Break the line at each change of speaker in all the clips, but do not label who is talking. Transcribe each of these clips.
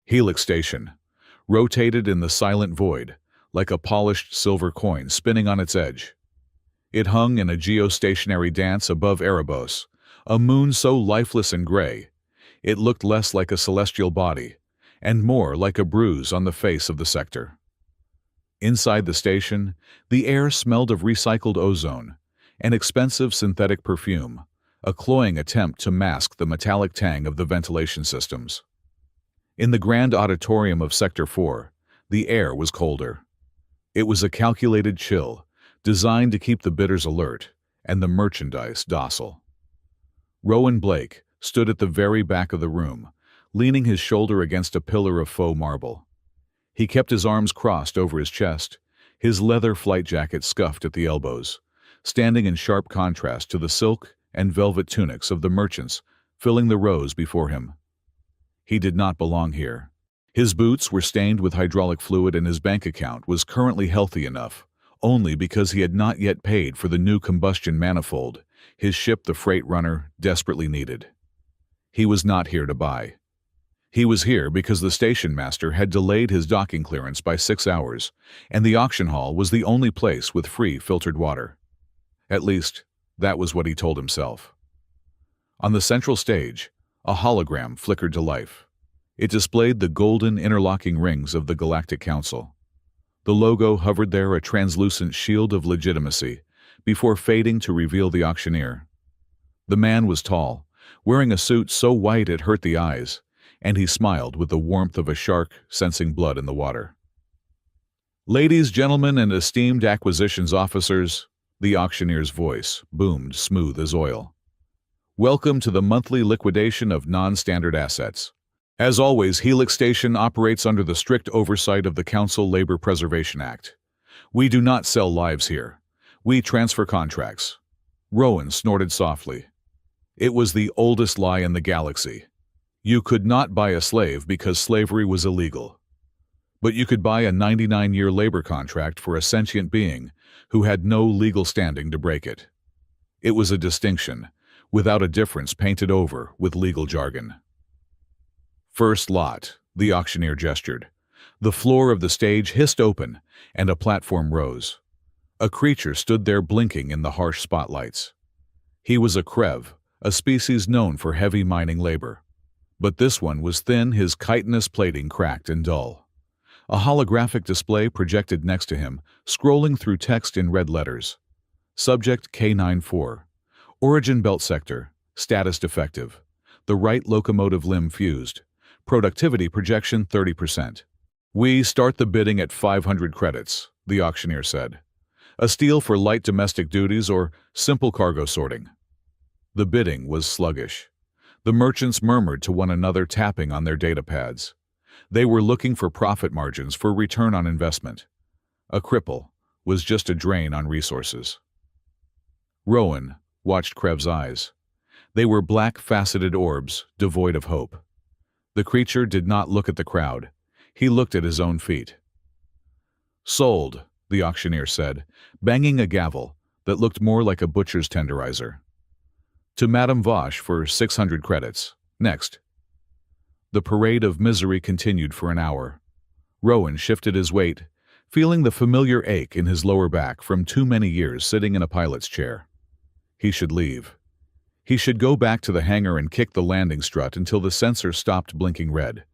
Helix Station, rotated in the silent void, like a polished silver coin spinning on its edge. It hung in a geostationary dance above Erebos, a moon so lifeless and gray, it looked less like a celestial body, and more like a bruise on the face of the sector. Inside the station, the air smelled of recycled ozone, an expensive synthetic perfume, a cloying attempt to mask the metallic tang of the ventilation systems. In the grand auditorium of Sector 4, the air was colder. It was a calculated chill, designed to keep the bidders alert and the merchandise docile. Rowan Blake stood at the very back of the room, leaning his shoulder against a pillar of faux marble. He kept his arms crossed over his chest, his leather flight jacket scuffed at the elbows, standing in sharp contrast to the silk and velvet tunics of the merchants filling the rows before him. He did not belong here. His boots were stained with hydraulic fluid and his bank account was currently healthy enough, only because he had not yet paid for the new combustion manifold his ship, the Freight Runner, desperately needed. He was not here to buy. He was here because the station master had delayed his docking clearance by 6 hours, and the auction hall was the only place with free filtered water. At least, that was what he told himself. On the central stage, a hologram flickered to life. It displayed the golden interlocking rings of the Galactic Council. The logo hovered there, a translucent shield of legitimacy, before fading to reveal the auctioneer. The man was tall, wearing a suit so white it hurt the eyes, and he smiled with the warmth of a shark sensing blood in the water. "Ladies, gentlemen, and esteemed acquisitions officers," the auctioneer's voice boomed smooth as oil. "Welcome to the monthly liquidation of non-standard assets. As always, Helix Station operates under the strict oversight of the Council Labor Preservation Act. We do not sell lives here. We transfer contracts." Rowan snorted softly. It was the oldest lie in the galaxy. You could not buy a slave because slavery was illegal. But you could buy a 99-year labor contract for a sentient being who had no legal standing to break it. It was a distinction, without a difference painted over with legal jargon. "First lot," the auctioneer gestured. The floor of the stage hissed open, and a platform rose. A creature stood there blinking in the harsh spotlights. He was a Krev, a species known for heavy mining labor. But this one was thin, his chitinous plating cracked and dull. A holographic display projected next to him, scrolling through text in red letters. Subject K94. Origin Belt Sector. Status Defective. The right locomotive limb fused. Productivity projection 30%. "We start the bidding at 500 credits, the auctioneer said. "A steal for light domestic duties or simple cargo sorting." The bidding was sluggish. The merchants murmured to one another, tapping on their data pads. They were looking for profit margins for return on investment. A cripple was just a drain on resources. Rowan watched Krev's eyes. They were black, faceted orbs, devoid of hope. The creature did not look at the crowd. He looked at his own feet. "Sold," the auctioneer said, banging a gavel that looked more like a butcher's tenderizer. "To Madame Vosh for 600 credits. Next." The parade of misery continued for an hour. Rowan shifted his weight, feeling the familiar ache in his lower back from too many years sitting in a pilot's chair. He should leave. He should go back to the hangar and kick the landing strut until the sensor stopped blinking red.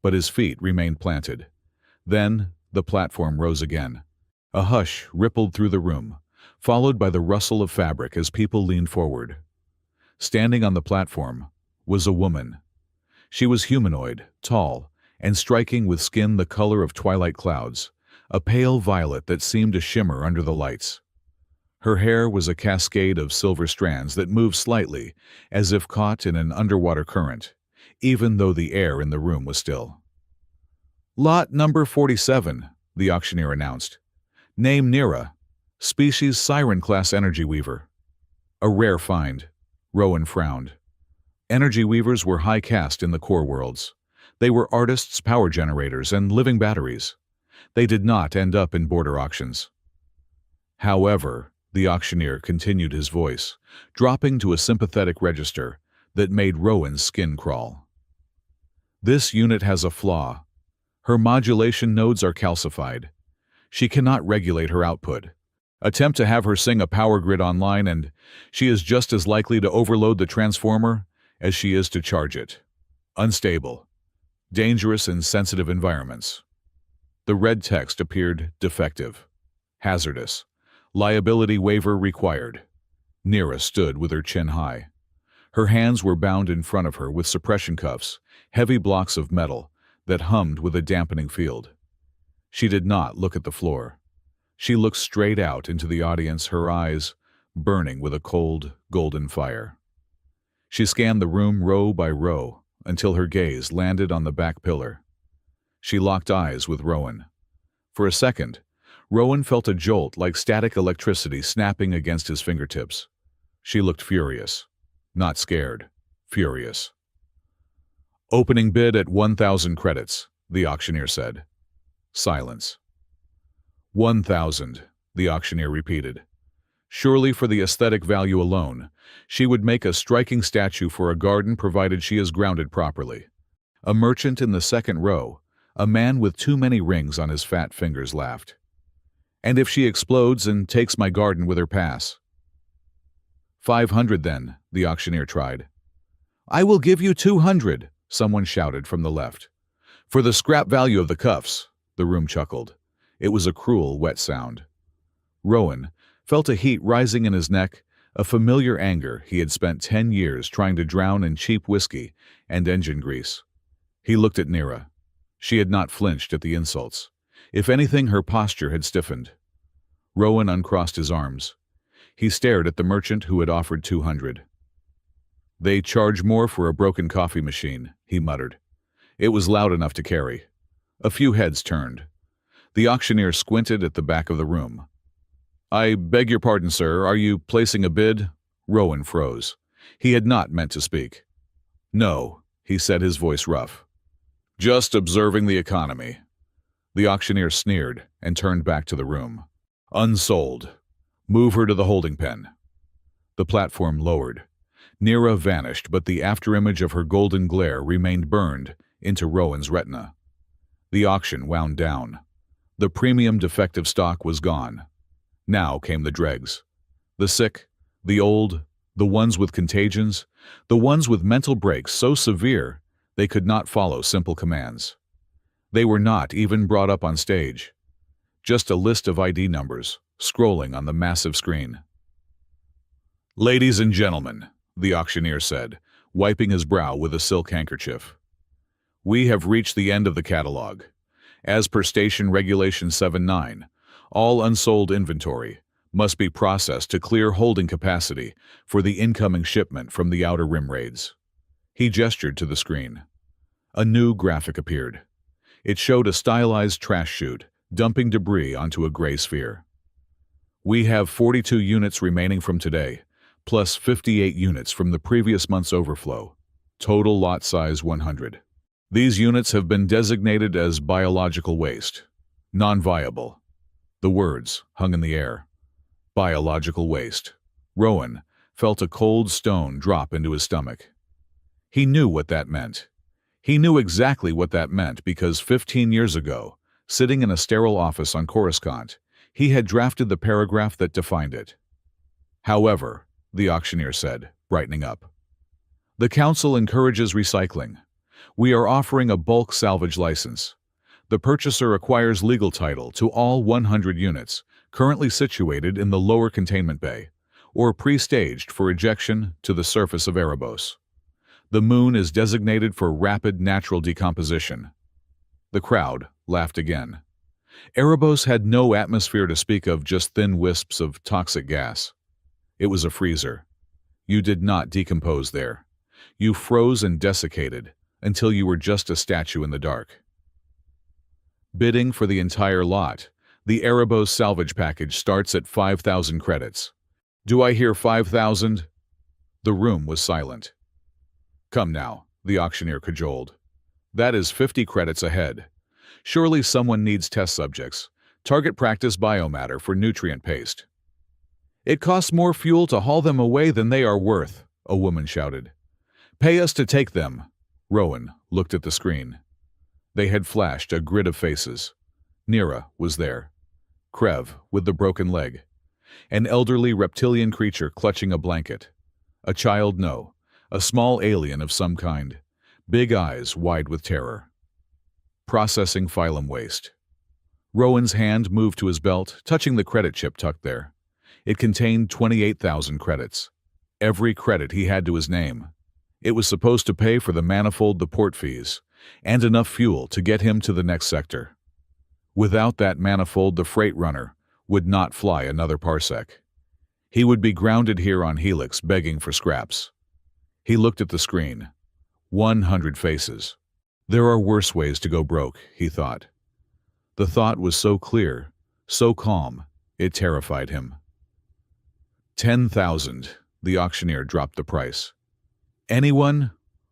But his feet remained planted. Then the platform rose again. A hush rippled through the room, followed by the rustle of fabric as people leaned forward. Standing on the platform was a woman. She was humanoid, tall, and striking with skin the color of twilight clouds, a pale violet that seemed to shimmer under the lights. Her hair was a cascade of silver strands that moved slightly, as if caught in an underwater current, even though the air in the room was still. "Lot number 47, the auctioneer announced. "Name Nira. Species Siren-class energy weaver." "A rare find." Rowan frowned. Energy weavers were high caste in the core worlds. They were artists, power generators, and living batteries. They did not end up in border auctions. However, the auctioneer continued his voice, dropping to a sympathetic register that made Rowan's skin crawl. This unit has a flaw. Her modulation nodes are calcified. She cannot regulate her output. Attempt to have her sing a power grid online and she is just as likely to overload the transformer as she is to charge it. Unstable. Dangerous in sensitive environments. The red text appeared defective. Hazardous. Liability waiver required. Nira stood with her chin high. Her hands were bound in front of her with suppression cuffs, heavy blocks of metal that hummed with a dampening field. She did not look at the floor. She looked straight out into the audience, her eyes burning with a cold, golden fire. She scanned the room row by row until her gaze landed on the back pillar. She locked eyes with Rowan. For a second, Rowan felt a jolt like static electricity snapping against his fingertips. She looked furious. Not scared. Furious. "Opening bid at 1,000 credits, the auctioneer said. Silence. 1,000, the auctioneer repeated. Surely for the aesthetic value alone, she would make a striking statue for a garden provided she is grounded properly. A merchant in the second row, a man with too many rings on his fat fingers, laughed. And if she explodes and takes my garden with her pass? 500 then, the auctioneer tried. I will give you 200, someone shouted from the left. For the scrap value of the cuffs, the room chuckled. It was a cruel, wet sound. Rowan felt a heat rising in his neck, a familiar anger he had spent 10 years trying to drown in cheap whiskey and engine grease. He looked at Nira. She had not flinched at the insults. If anything, her posture had stiffened. Rowan uncrossed his arms. He stared at the merchant who had offered 200. They charge more for a broken coffee machine, he muttered. It was loud enough to carry. A few heads turned. The auctioneer squinted at the back of the room. I beg your pardon, sir. Are you placing a bid? Rowan froze. He had not meant to speak. No, he said, his voice rough. Just observing the economy. The auctioneer sneered and turned back to the room. Unsold. Move her to the holding pen. The platform lowered. Nira vanished, but the afterimage of her golden glare remained burned into Rowan's retina. The auction wound down. The premium defective stock was gone. Now came the dregs. The sick, the old, the ones with contagions, the ones with mental breaks so severe they could not follow simple commands. They were not even brought up on stage. Just a list of ID numbers, scrolling on the massive screen. Ladies and gentlemen, the auctioneer said, wiping his brow with a silk handkerchief. We have reached the end of the catalog. As per Station Regulation 7-9, all unsold inventory must be processed to clear holding capacity for the incoming shipment from the Outer Rim raids. He gestured to the screen. A new graphic appeared. It showed a stylized trash chute dumping debris onto a gray sphere. We have 42 units remaining from today, plus 58 units from the previous month's overflow. Total lot size 100. These units have been designated as biological waste, non-viable. The words hung in the air. Biological waste. Rowan felt a cold stone drop into his stomach. He knew what that meant. He knew exactly what that meant because 15 years ago, sitting in a sterile office on Coruscant, he had drafted the paragraph that defined it. However, the auctioneer said, brightening up, the council encourages recycling. We are offering a bulk salvage license. The purchaser acquires legal title to all 100 units currently situated in the lower containment bay, or pre-staged for ejection to the surface of Erebos. The moon is designated for rapid natural decomposition. The crowd laughed again. Erebos had no atmosphere to speak of, just thin wisps of toxic gas. It was a freezer. You did not decompose there. You froze and desiccated until you were just a statue in the dark. Bidding for the entire lot. The Erebos salvage package starts at 5,000 credits. Do I hear 5,000? The room was silent. Come now, the auctioneer cajoled. That is 50 credits ahead. Surely someone needs test subjects. Target practice biomatter for nutrient paste. It costs more fuel to haul them away than they are worth, a woman shouted. Pay us to take them. Rowan looked at the screen. They had flashed a grid of faces. Nira was there. Krev, with the broken leg. An elderly reptilian creature clutching a blanket. A child, no. A small alien of some kind. Big eyes wide with terror. Processing phylum waste. Rowan's hand moved to his belt, touching the credit chip tucked there. It contained 28,000 credits. Every credit he had to his name. It was supposed to pay for the manifold, the port fees, and enough fuel to get him to the next sector. Without that manifold, the freight runner would not fly another parsec. He would be grounded here on Helix, begging for scraps. He looked at the screen. 100 faces. There are worse ways to go broke, he thought. The thought was so clear, so calm, it terrified him. 10,000, the auctioneer dropped the price. Anyone?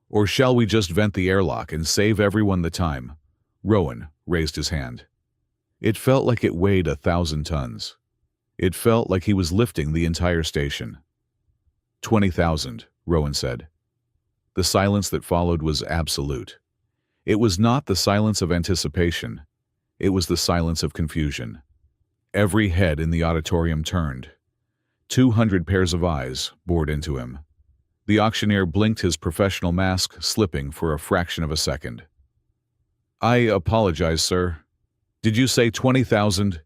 Or shall we just vent the airlock and save everyone the time? Rowan raised his hand. It felt like it weighed 1,000 tons. It felt like he was lifting the entire station. 20,000, Rowan said. The silence that followed was absolute. It was not the silence of anticipation. It was the silence of confusion. Every head in the auditorium turned. 200 pairs of eyes bored into him. The auctioneer blinked, his professional mask slipping for a fraction of a second. I apologize, sir. Did you say 20,000?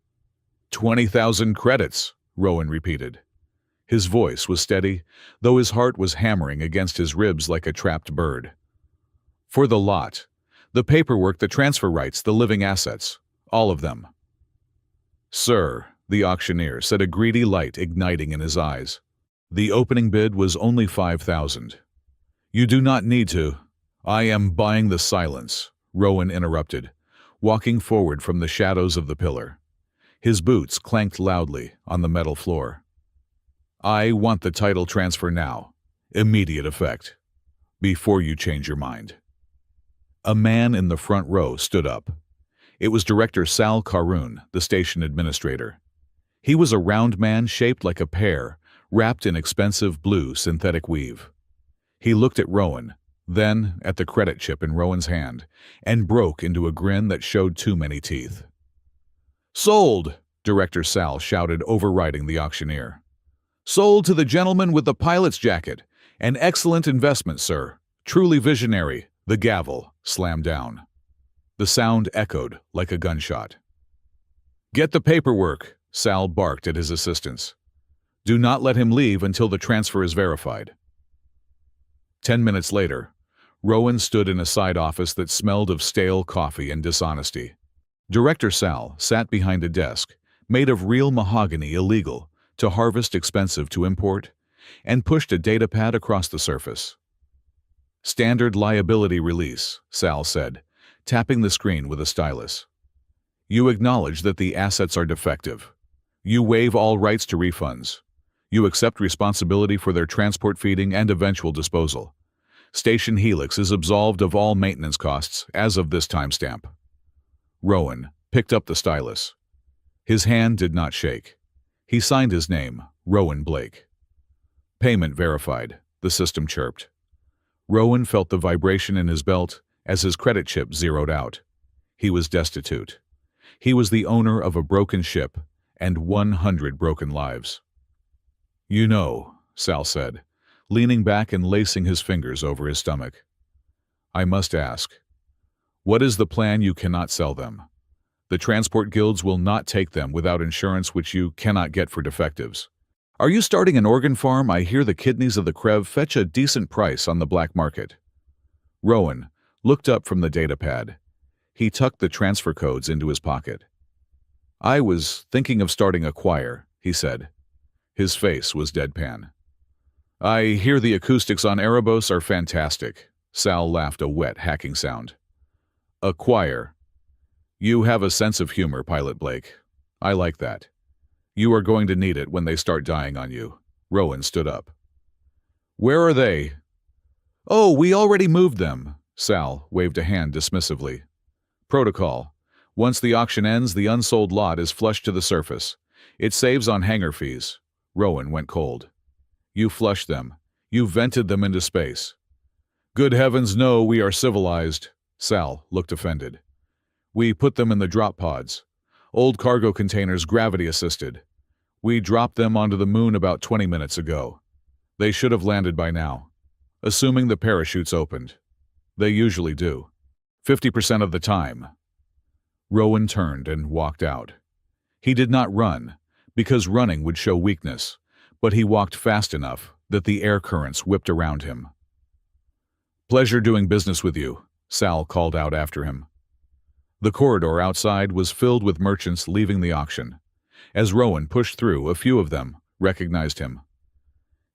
20,000 credits, Rowan repeated. His voice was steady, though his heart was hammering against his ribs like a trapped bird. For the lot. The paperwork, the transfer rights, the living assets. All of them. Sir, the auctioneer said, a greedy light igniting in his eyes. The opening bid was only 5,000. You do not need to. I am buying the silence, Rowan interrupted, walking forward from the shadows of the pillar. His boots clanked loudly on the metal floor. I want the title transfer now. Immediate effect. Before you change your mind. A man in the front row stood up. It was Director Sal Karoun, the station administrator. He was a round man shaped like a pear, wrapped in expensive blue synthetic weave. He looked at Rowan, then at the credit chip in Rowan's hand, and broke into a grin that showed too many teeth. Sold! Director Sal shouted, overriding the auctioneer. Sold to the gentleman with the pilot's jacket. An excellent investment, sir. Truly visionary. The gavel slammed down. The sound echoed like a gunshot. Get the paperwork, Sal barked at his assistants. Do not let him leave until the transfer is verified. 10 minutes later, Rowan stood in a side office that smelled of stale coffee and dishonesty. Director Sal sat behind a desk, made of real mahogany, illegal to harvest, expensive to import, and pushed a datapad across the surface. Standard liability release, Sal said, tapping the screen with a stylus. You acknowledge that the assets are defective. You waive all rights to refunds. You accept responsibility for their transport, feeding, and eventual disposal. Station Helix is absolved of all maintenance costs as of this timestamp. Rowan picked up the stylus. His hand did not shake. He signed his name, Rowan Blake. Payment verified, the system chirped. Rowan felt the vibration in his belt as his credit chip zeroed out. He was destitute. He was the owner of a broken ship and 100 broken lives. You know, Sal said, leaning back and lacing his fingers over his stomach. I must ask, what is the plan? You cannot sell them. The transport guilds will not take them without insurance, which you cannot get for defectives. Are you starting an organ farm? I hear the kidneys of the Krev fetch a decent price on the black market. Rowan looked up from the datapad. He tucked the transfer codes into his pocket. I was thinking of starting a choir, he said. His face was deadpan. I hear the acoustics on Erebos are fantastic. Sal laughed, a wet, hacking sound. A choir. You have a sense of humor, Pilot Blake. I like that. You are going to need it when they start dying on you. Rowan stood up. Where are they? Oh, we already moved them. Sal waved a hand dismissively. Protocol. Once the auction ends, the unsold lot is flushed to the surface. It saves on hangar fees. Rowan went cold. You flushed them. You vented them into space. Good heavens, no, we are civilized. Sal looked offended. We put them in the drop pods. Old cargo containers, gravity-assisted. We dropped them onto the moon about 20 minutes ago. They should have landed by now. Assuming the parachutes opened. They usually do. 50% of the time. Rowan turned and walked out. He did not run, because running would show weakness, but he walked fast enough that the air currents whipped around him. Pleasure doing business with you, Sal called out after him. The corridor outside was filled with merchants leaving the auction. As Rowan pushed through, a few of them recognized him.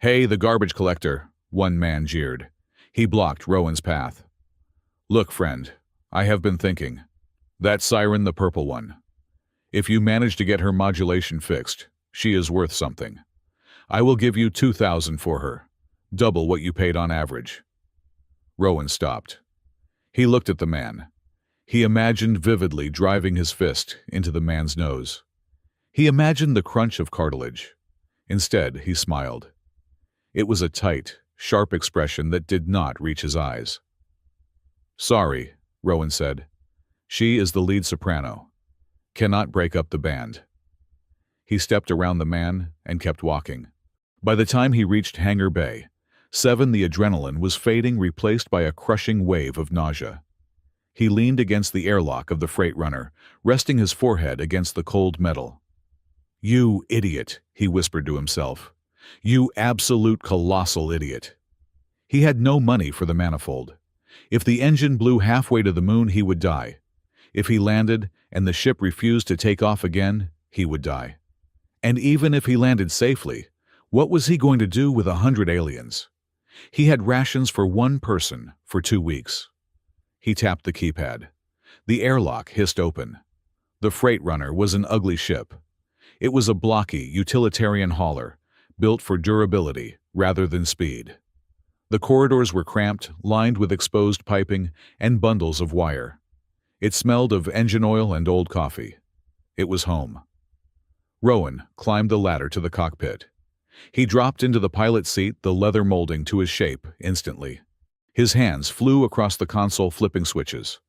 Hey, the garbage collector, one man jeered. He blocked Rowan's path. Look, friend, I have been thinking. That siren, the purple one. If you manage to get her modulation fixed, she is worth something. I will give you 2,000 for her, double what you paid on average. Rowan stopped. He looked at the man. He imagined vividly driving his fist into the man's nose. He imagined the crunch of cartilage. Instead, he smiled. It was a tight, sharp expression that did not reach his eyes. Sorry, Rowan said. She is the lead soprano. Cannot break up the band. He stepped around the man and kept walking. By the time he reached Hangar Bay, the adrenaline was fading, replaced by a crushing wave of nausea. He leaned against the airlock of the freight runner, resting his forehead against the cold metal. You idiot, he whispered to himself. You absolute colossal idiot. He had no money for the manifold. If the engine blew halfway to the moon, he would die. If he landed and the ship refused to take off again, he would die. And even if he landed safely, what was he going to do with 100 aliens? He had rations for one person for 2 weeks. He tapped the keypad. The airlock hissed open. The freight runner was an ugly ship. It was a blocky, utilitarian hauler, built for durability rather than speed. The corridors were cramped, lined with exposed piping and bundles of wire. It smelled of engine oil and old coffee. It was home. Rowan climbed the ladder to the cockpit. He dropped into the pilot seat, the leather molding to his shape instantly. His hands flew across the console, flipping switches.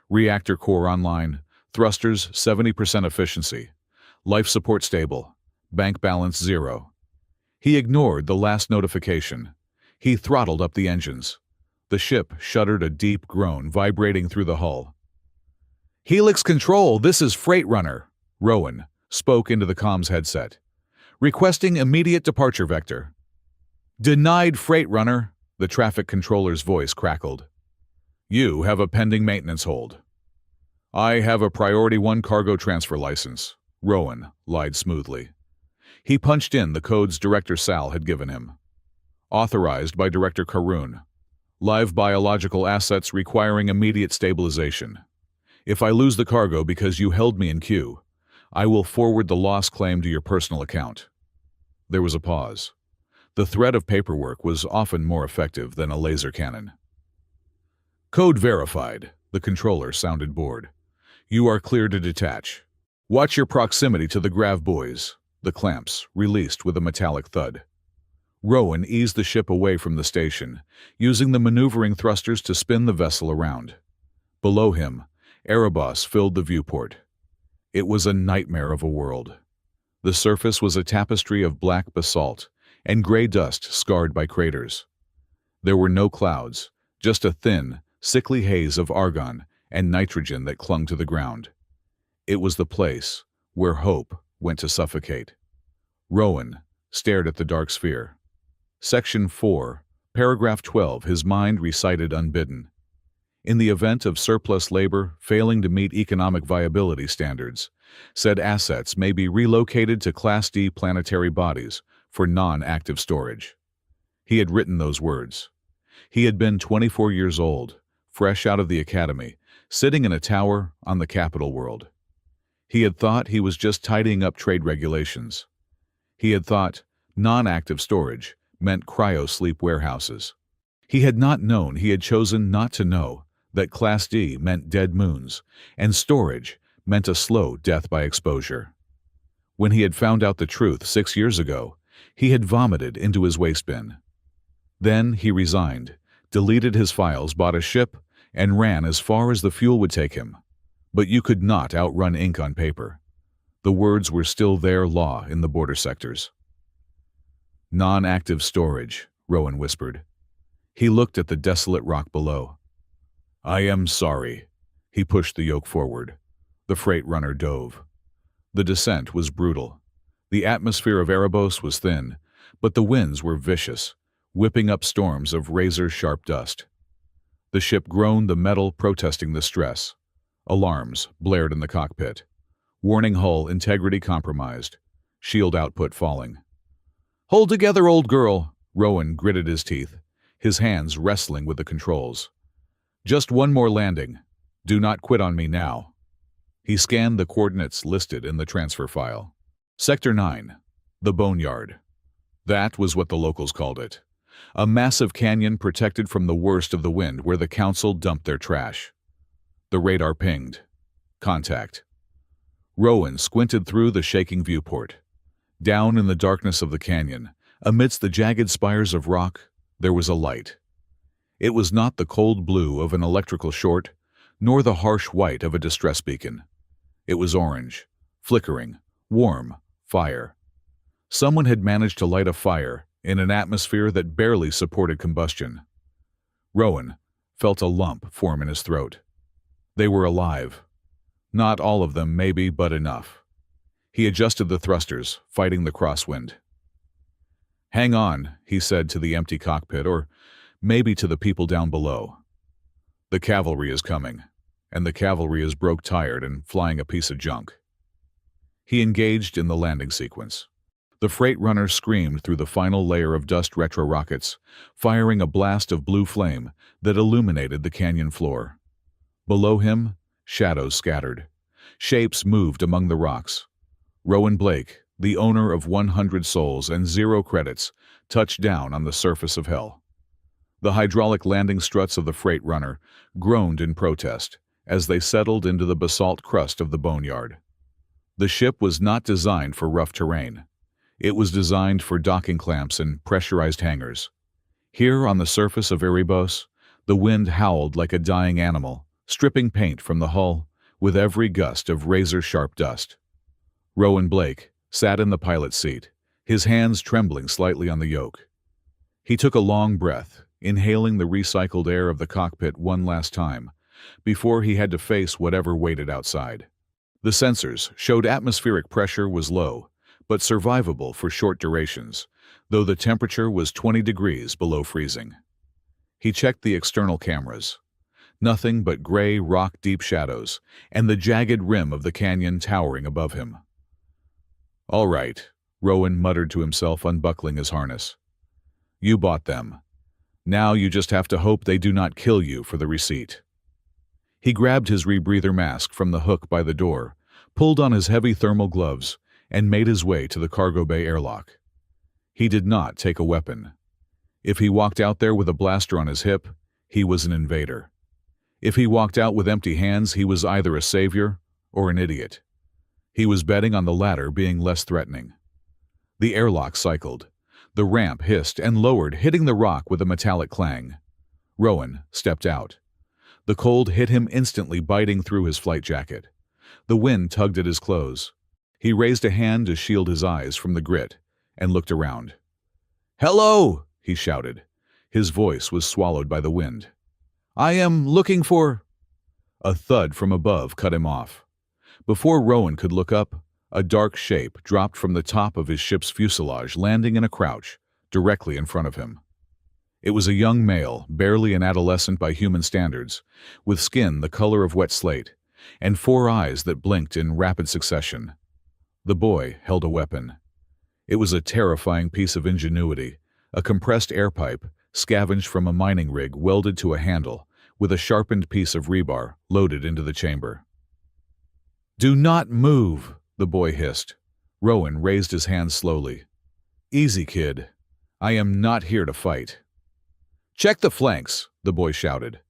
Reactor core online, thrusters 70% efficiency, life support stable, bank balance 0. He ignored the last notification. He throttled up the engines. The ship shuddered, a deep groan vibrating through the hull. Helix Control, this is Freight Runner, Rowan spoke into the comms headset. Requesting immediate departure vector. Denied, Freight Runner, the traffic controller's voice crackled. You have a pending maintenance hold. I have a Priority 1 cargo transfer license, Rowan lied smoothly. He punched in the codes Director Sal had given him. Authorized by Director Karoon. Live biological assets requiring immediate stabilization. If I lose the cargo because you held me in queue, I will forward the loss claim to your personal account. There was a pause. The threat of paperwork was often more effective than a laser cannon. Code verified, the controller sounded bored. You are clear to detach. Watch your proximity to the grav buoys. The clamps released with a metallic thud. Rowan eased the ship away from the station, using the maneuvering thrusters to spin the vessel around. Below him, Erebos filled the viewport. It was a nightmare of a world. The surface was a tapestry of black basalt and gray dust scarred by craters. There were no clouds, just a thin, sickly haze of argon and nitrogen that clung to the ground. It was the place where hope went to suffocate. Rowan stared at the dark sphere. Section 4, paragraph 12, his mind recited unbidden. In the event of surplus labor failing to meet economic viability standards, said assets may be relocated to Class D planetary bodies for non-active storage. He had written those words. He had been 24 years old, fresh out of the academy, sitting in a tower on the capital world. He had thought he was just tidying up trade regulations. He had thought non-active storage meant cryo-sleep warehouses. He had not known, he had chosen not to know, that Class D meant dead moons, and storage meant a slow death by exposure. When he had found out the truth 6 years ago, he had vomited into his waste bin. Then he resigned, deleted his files, bought a ship, and ran as far as the fuel would take him. But you could not outrun ink on paper. The words were still there, law in the border sectors. Non-active storage, Rowan whispered. He looked at the desolate rock below. I am sorry. He pushed the yoke forward. The freight runner dove. The descent was brutal. The atmosphere of Erebos was thin, but the winds were vicious, whipping up storms of razor-sharp dust. The ship groaned, the metal protesting the stress. Alarms blared in the cockpit. Warning hull integrity compromised. Shield output falling. Hold together, old girl, Rowan gritted his teeth, his hands wrestling with the controls. Just one more landing. Do not quit on me now. He scanned the coordinates listed in the transfer file. Sector 9, the Boneyard. That was what the locals called it. A massive canyon protected from the worst of the wind where the council dumped their trash. The radar pinged. Contact. Rowan squinted through the shaking viewport. Down in the darkness of the canyon, amidst the jagged spires of rock, there was a light. It was not the cold blue of an electrical short, nor the harsh white of a distress beacon. It was orange, flickering, warm, fire. Someone had managed to light a fire in an atmosphere that barely supported combustion. Rowan felt a lump form in his throat. They were alive. Not all of them, maybe, but enough. He adjusted the thrusters, fighting the crosswind. Hang on, he said to the empty cockpit, or maybe to the people down below. The cavalry is coming, and the cavalry is broke-tired and flying a piece of junk. He engaged in the landing sequence. The freight runner screamed through the final layer of dust retro rockets, firing a blast of blue flame that illuminated the canyon floor. Below him, shadows scattered. Shapes moved among the rocks. Rowan Blake, the owner of 100 souls and 0 credits, touched down on the surface of hell. The hydraulic landing struts of the freight runner groaned in protest as they settled into the basalt crust of the boneyard. The ship was not designed for rough terrain. It was designed for docking clamps and pressurized hangars. Here on the surface of Erebos, the wind howled like a dying animal, stripping paint from the hull with every gust of razor-sharp dust. Rowan Blake sat in the pilot's seat, his hands trembling slightly on the yoke. He took a long breath, inhaling the recycled air of the cockpit one last time, before he had to face whatever waited outside. The sensors showed atmospheric pressure was low, but survivable for short durations, though the temperature was 20 degrees below freezing. He checked the external cameras. Nothing but gray rock-deep shadows, and the jagged rim of the canyon towering above him. All right, Rowan muttered to himself, unbuckling his harness. You bought them. Now you just have to hope they do not kill you for the receipt. He grabbed his rebreather mask from the hook by the door, pulled on his heavy thermal gloves, and made his way to the cargo bay airlock. He did not take a weapon. If he walked out there with a blaster on his hip, he was an invader. If he walked out with empty hands, he was either a savior or an idiot. He was betting on the latter being less threatening. The airlock cycled. The ramp hissed and lowered, hitting the rock with a metallic clang. Rowan stepped out. The cold hit him instantly, biting through his flight jacket. The wind tugged at his clothes. He raised a hand to shield his eyes from the grit and looked around. "Hello!" he shouted. His voice was swallowed by the wind. "I am looking for—" A thud from above cut him off. Before Rowan could look up, a dark shape dropped from the top of his ship's fuselage, landing in a crouch, directly in front of him. It was a young male, barely an adolescent by human standards, with skin the color of wet slate, and 4 eyes that blinked in rapid succession. The boy held a weapon. It was a terrifying piece of ingenuity, a compressed air pipe, scavenged from a mining rig welded to a handle, with a sharpened piece of rebar loaded into the chamber. "Do not move," the boy hissed. Rowan raised his hand slowly. "Easy, kid. I am not here to fight." "Check the flanks," the boy shouted.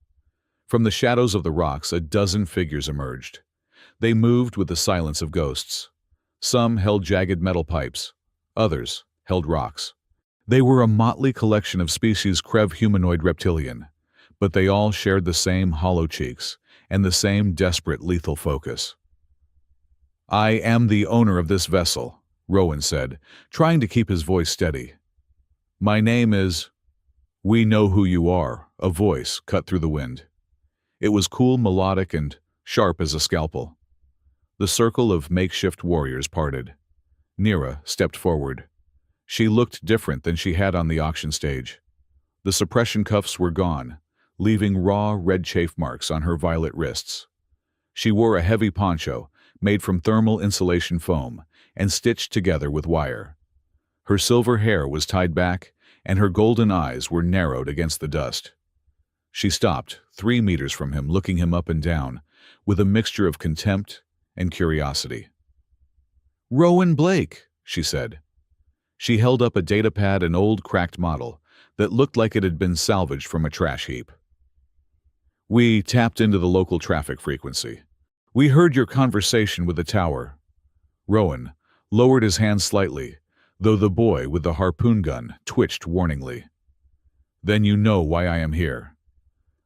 From the shadows of the rocks, a dozen figures emerged. They moved with the silence of ghosts. Some held jagged metal pipes. Others held rocks. They were a motley collection of species Krev humanoid reptilian, but they all shared the same hollow cheeks and the same desperate lethal focus. "I am the owner of this vessel," Rowan said, trying to keep his voice steady. "My name is—" "We know who you are," a voice cut through the wind. It was cool, melodic, and sharp as a scalpel. The circle of makeshift warriors parted. Nira stepped forward. She looked different than she had on the auction stage. The suppression cuffs were gone, leaving raw red chafe marks on her violet wrists. She wore a heavy poncho made from thermal insulation foam and stitched together with wire. Her silver hair was tied back, and her golden eyes were narrowed against the dust. She stopped 3 meters from him, looking him up and down, with a mixture of contempt and curiosity. "Rowan Blake," she said. She held up a datapad, an old cracked model that looked like it had been salvaged from a trash heap. "We tapped into the local traffic frequency. We heard your conversation with the tower." Rowan lowered his hand slightly, though the boy with the harpoon gun twitched warningly. "Then you know why I am here."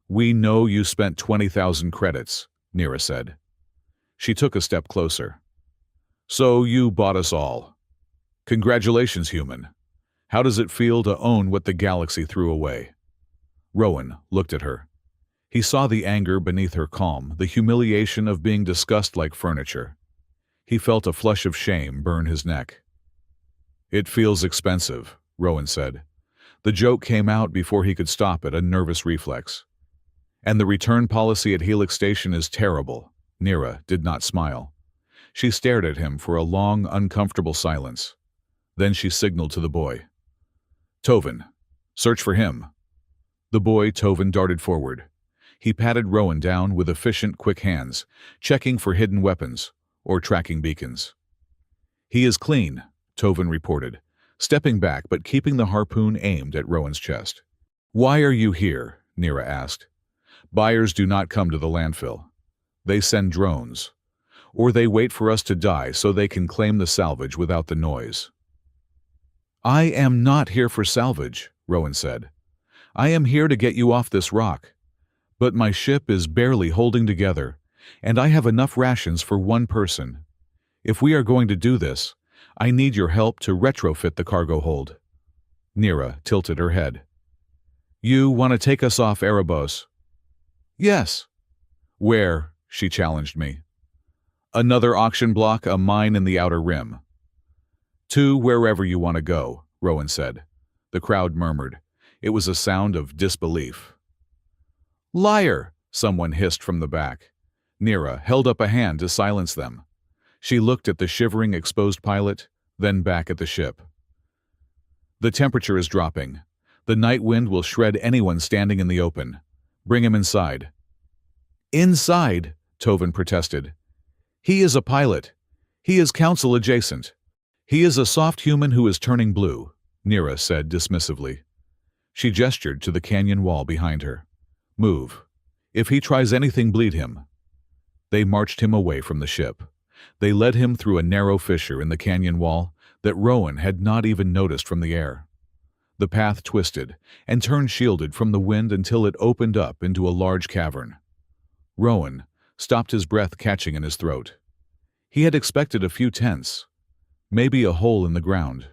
"We know you spent 20,000 credits," Nira said. She took a step closer. "So you bought us all. Congratulations, human. How does it feel to own what the galaxy threw away?" Rowan looked at her. He saw the anger beneath her calm, the humiliation of being discussed like furniture. He felt a flush of shame burn his neck. "It feels expensive," Rowan said. The joke came out before he could stop it, a nervous reflex. "And the return policy at Helix Station is terrible." Nira did not smile. She stared at him for a long, uncomfortable silence. Then she signaled to the boy. "Tovin, search for him." The boy, Tovin, darted forward. He patted Rowan down with efficient, quick hands, checking for hidden weapons or tracking beacons. "He is clean," Tovin reported, stepping back but keeping the harpoon aimed at Rowan's chest. "Why are you here?" Nira asked. "Buyers do not come to the landfill. They send drones. Or they wait for us to die so they can claim the salvage without the noise." "I am not here for salvage," Rowan said. "I am here to get you off this rock. But my ship is barely holding together, and I have enough rations for one person. If we are going to do this, I need your help to retrofit the cargo hold." Nira tilted her head. "You want to take us off Erebos?" "Yes." "Where?" she challenged me. "Another auction block, a mine in the outer rim." "To wherever you want to go," Rowan said. The crowd murmured. It was a sound of disbelief. "Liar!" someone hissed from the back. Nira held up a hand to silence them. She looked at the shivering, exposed pilot, then back at the ship. "The temperature is dropping. The night wind will shred anyone standing in the open. Bring him inside." "Inside?" Tovin protested. "He is a pilot. He is council adjacent. He is a soft human who is turning blue," Nira said dismissively. She gestured to the canyon wall behind her. "Move. If he tries anything, bleed him." They marched him away from the ship. They led him through a narrow fissure in the canyon wall that Rowan had not even noticed from the air. The path twisted and turned shielded from the wind until it opened up into a large cavern. Rowan stopped, his breath catching in his throat. He had expected a few tents, maybe a hole in the ground.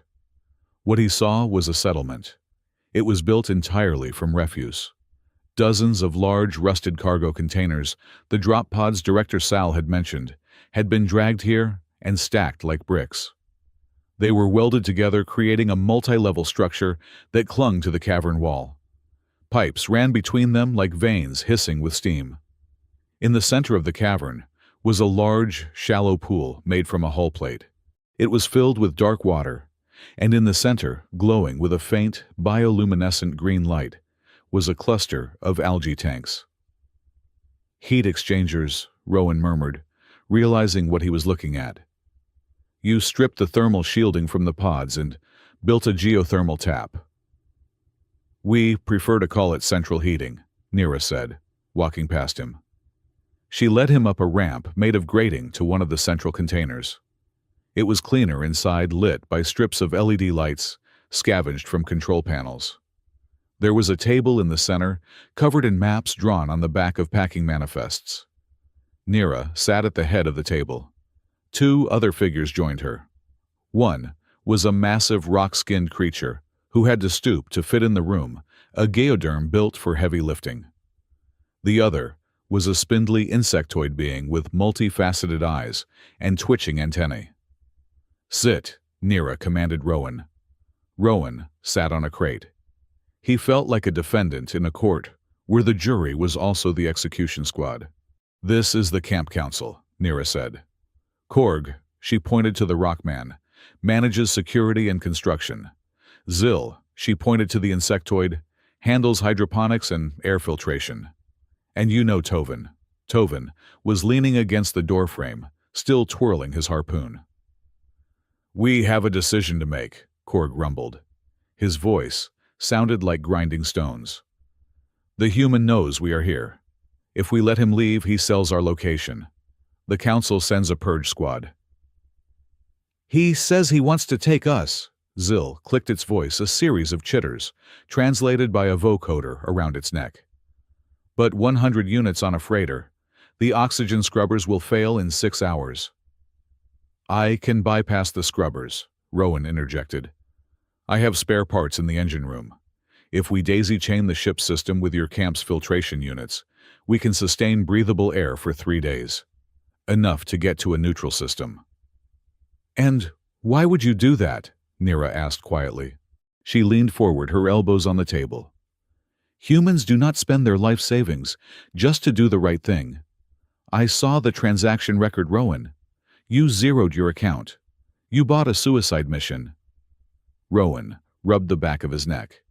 What he saw was a settlement. It was built entirely from refuse. Dozens of large, rusted cargo containers, the drop pods Director Sal had mentioned, had been dragged here and stacked like bricks. They were welded together, creating a multi-level structure that clung to the cavern wall. Pipes ran between them like veins hissing with steam. In the center of the cavern was a large, shallow pool made from a hull plate. It was filled with dark water, and in the center, glowing with a faint, bioluminescent green light, was a cluster of algae tanks. "Heat exchangers," Rowan murmured, realizing what he was looking at. "You stripped the thermal shielding from the pods and built a geothermal tap." "We prefer to call it central heating," Nira said, walking past him. She led him up a ramp made of grating to one of the central containers. It was cleaner inside, lit by strips of LED lights, scavenged from control panels. There was a table in the center, covered in maps drawn on the back of packing manifests. Nira sat at the head of the table. Two other figures joined her. One was a massive rock-skinned creature who had to stoop to fit in the room, a geoderm built for heavy lifting. The other was a spindly insectoid being with multifaceted eyes and twitching antennae. "Sit," Nira commanded Rowan. Rowan sat on a crate. He felt like a defendant in a court where the jury was also the execution squad. "This is the camp council," Nira said. "Korg," she pointed to the rockman, "manages security and construction. Zil," she pointed to the insectoid, "handles hydroponics and air filtration. And you know Tovin." Tovin was leaning against the doorframe, still twirling his harpoon. "We have a decision to make," Korg rumbled. His voice sounded like grinding stones. "The human knows we are here. If we let him leave, he sells our location. The council sends a purge squad." "He says he wants to take us." Zil clicked its voice, a series of chitters, translated by a vocoder around its neck. "But 100 units on a freighter. The oxygen scrubbers will fail in 6 hours." "I can bypass the scrubbers," Rowan interjected. "I have spare parts in the engine room. If we daisy-chain the ship system with your camp's filtration units, we can sustain breathable air for 3 days. Enough to get to a neutral system." "And why would you do that?" Nira asked quietly. She leaned forward, her elbows on the table. "Humans do not spend their life savings just to do the right thing. I saw the transaction record, Rowan. You zeroed your account. You bought a suicide mission." Rowan rubbed the back of his neck.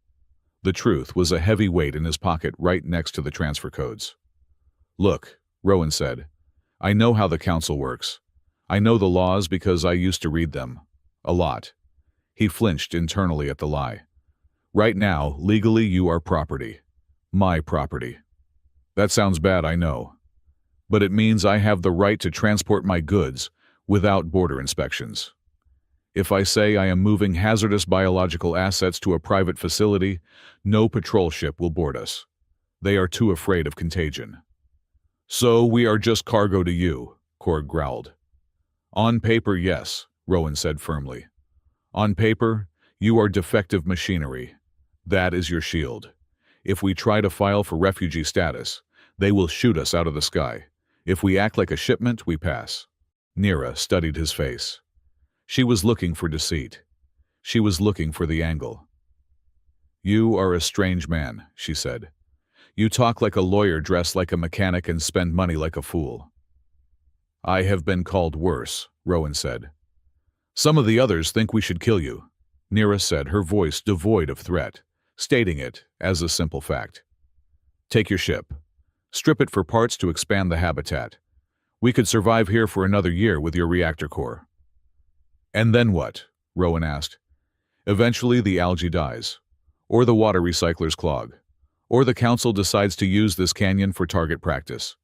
The truth was a heavy weight in his pocket right next to the transfer codes. "Look," Rowan said, "I know how the council works. I know the laws because I used to read them. A lot." He flinched internally at the lie. "Right now, legally you are property. My property. That sounds bad, I know. But it means I have the right to transport my goods without border inspections. If I say I am moving hazardous biological assets to a private facility, no patrol ship will board us. They are too afraid of contagion." "So we are just cargo to you," Korg growled. "On paper, yes," Rowan said firmly. "On paper, you are defective machinery. That is your shield. If we try to file for refugee status, they will shoot us out of the sky. If we act like a shipment, we pass." Nira studied his face. She was looking for deceit. She was looking for the angle. "You are a strange man," she said. "You talk like a lawyer, dress like a mechanic, and spend money like a fool." "I have been called worse," Rowan said. "Some of the others think we should kill you," Nira said, her voice devoid of threat, stating it as a simple fact. "Take your ship. Strip it for parts to expand the habitat. We could survive here for another year with your reactor core." "And then what?" Rowan asked. "Eventually the algae dies, or the water recyclers clog, or the council decides to use this canyon for target practice.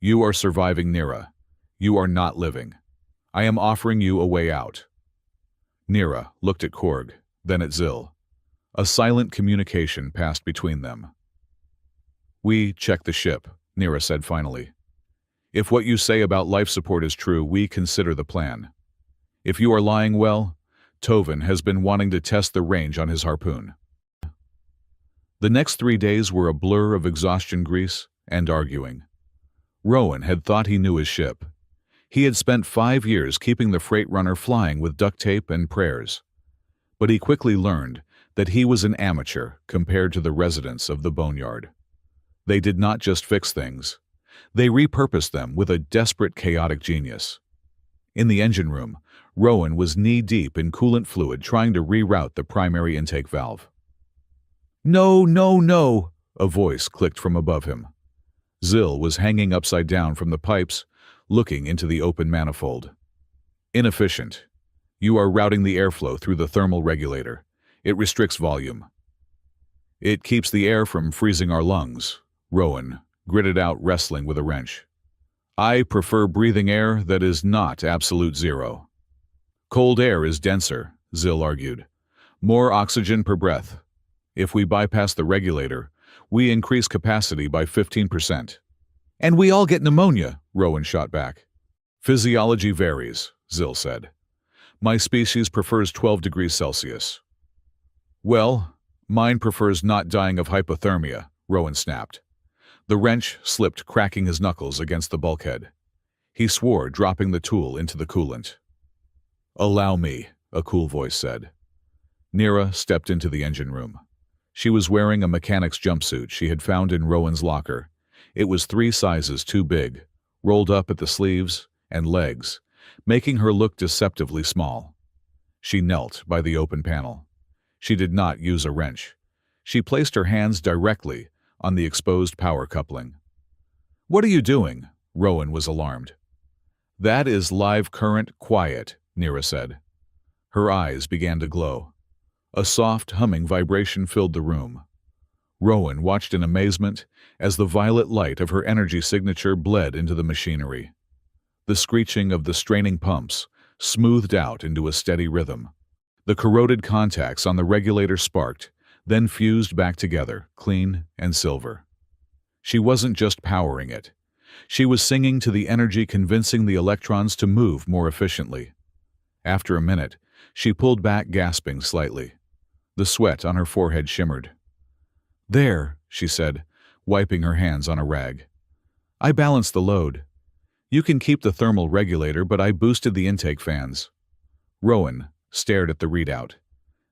You are surviving, Nira. You are not living. I am offering you a way out." Nira looked at Korg, then at Zil. A silent communication passed between them. "We check the ship," Nira said finally. "If what you say about life support is true, we consider the plan. If you are lying, well, Tovin has been wanting to test the range on his harpoon." The next 3 days were a blur of exhaustion, grease, and arguing. Rowan had thought he knew his ship. He had spent 5 years keeping the freight runner flying with duct tape and prayers. But he quickly learned that he was an amateur compared to the residents of the boneyard. They did not just fix things. They repurposed them with a desperate, chaotic genius. In the engine room, Rowan was knee-deep in coolant fluid trying to reroute the primary intake valve. "No, no, no!" a voice clicked from above him. Zil was hanging upside down from the pipes, looking into the open manifold. "Inefficient. You are routing the airflow through the thermal regulator. It restricts volume." "It keeps the air from freezing our lungs," Rowan gritted out, wrestling with a wrench. "I prefer breathing air that is not absolute zero." "Cold air is denser," Zil argued. More oxygen per breath. If we bypass the regulator, we increase capacity by 15%. And we all get pneumonia, Rowan shot back. Physiology varies, Zill said. My species prefers 12 degrees Celsius. Well, mine prefers not dying of hypothermia, Rowan snapped. The wrench slipped, cracking his knuckles against the bulkhead. He swore, dropping the tool into the coolant. Allow me, a cool voice said. Nira stepped into the engine room. She was wearing a mechanic's jumpsuit she had found in Rowan's locker. It was 3 sizes too big, rolled up at the sleeves and legs, making her look deceptively small. She knelt by the open panel. She did not use a wrench. She placed her hands directly on the exposed power coupling. What are you doing? Rowan was alarmed. That is live current quiet, Nira said. Her eyes began to glow. A soft, humming vibration filled the room. Rowan watched in amazement as the violet light of her energy signature bled into the machinery. The screeching of the straining pumps smoothed out into a steady rhythm. The corroded contacts on the regulator sparked, then fused back together, clean and silver. She wasn't just powering it. She was singing to the energy, convincing the electrons to move more efficiently. After a minute, she pulled back, gasping slightly. The sweat on her forehead shimmered. There, she said, wiping her hands on a rag. I balanced the load. You can keep the thermal regulator, but I boosted the intake fans. Rowan stared at the readout.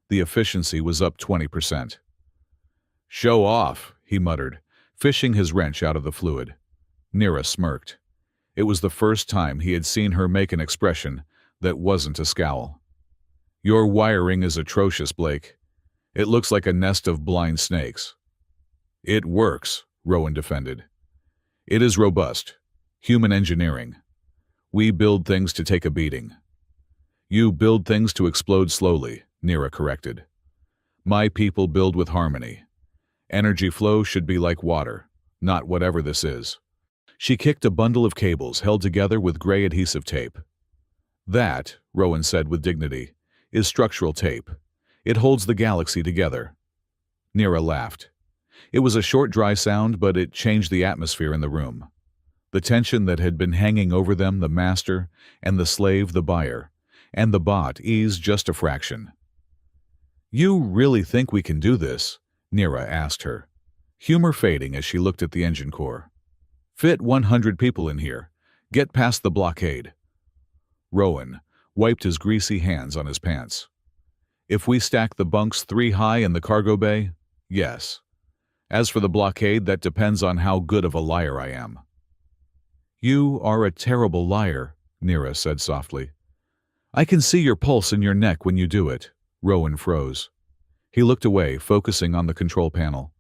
The efficiency was up 20%. Show off, he muttered, fishing his wrench out of the fluid. Nira smirked. It was the first time he had seen her make an expression that wasn't a scowl. Your wiring is atrocious, Blake. It looks like a nest of blind snakes. It works, Rowan defended. It is robust. Human engineering. We build things to take a beating. You build things to explode slowly, Nira corrected. My people build with harmony. Energy flow should be like water, not whatever this is. She kicked a bundle of cables held together with gray adhesive tape. That, Rowan said with dignity, is structural tape. It holds the galaxy together. Nira laughed. It was a short, dry sound, but it changed the atmosphere in the room. The tension that had been hanging over them, the master, and the slave, the buyer, and the bot, eased just a fraction. You really think we can do this? Nira asked her, humor fading as she looked at the engine core. Fit 100 people in here. Get past the blockade. Rowan wiped his greasy hands on his pants. If we stack the bunks 3 high in the cargo bay, yes. As for the blockade, that depends on how good of a liar I am. You are a terrible liar, Nira said softly. I can see your pulse in your neck when you do it. Rowan froze. He looked away, focusing on the control panel.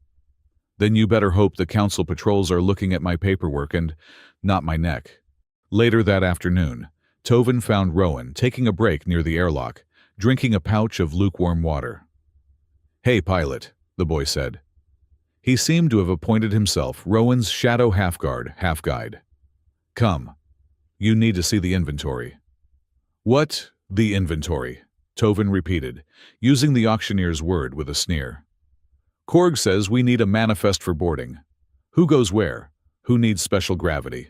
Then you better hope the council patrols are looking at my paperwork and not my neck. Later that afternoon, Tovin found Rowan taking a break near the airlock, drinking a pouch of lukewarm water. Hey, pilot, the boy said. He seemed to have appointed himself Rowan's shadow half-guard, half-guide. Come. You need to see the inventory. What? The inventory? Tovin repeated, using the auctioneer's word with a sneer. Korg says we need a manifest for boarding. Who goes where? Who needs special gravity?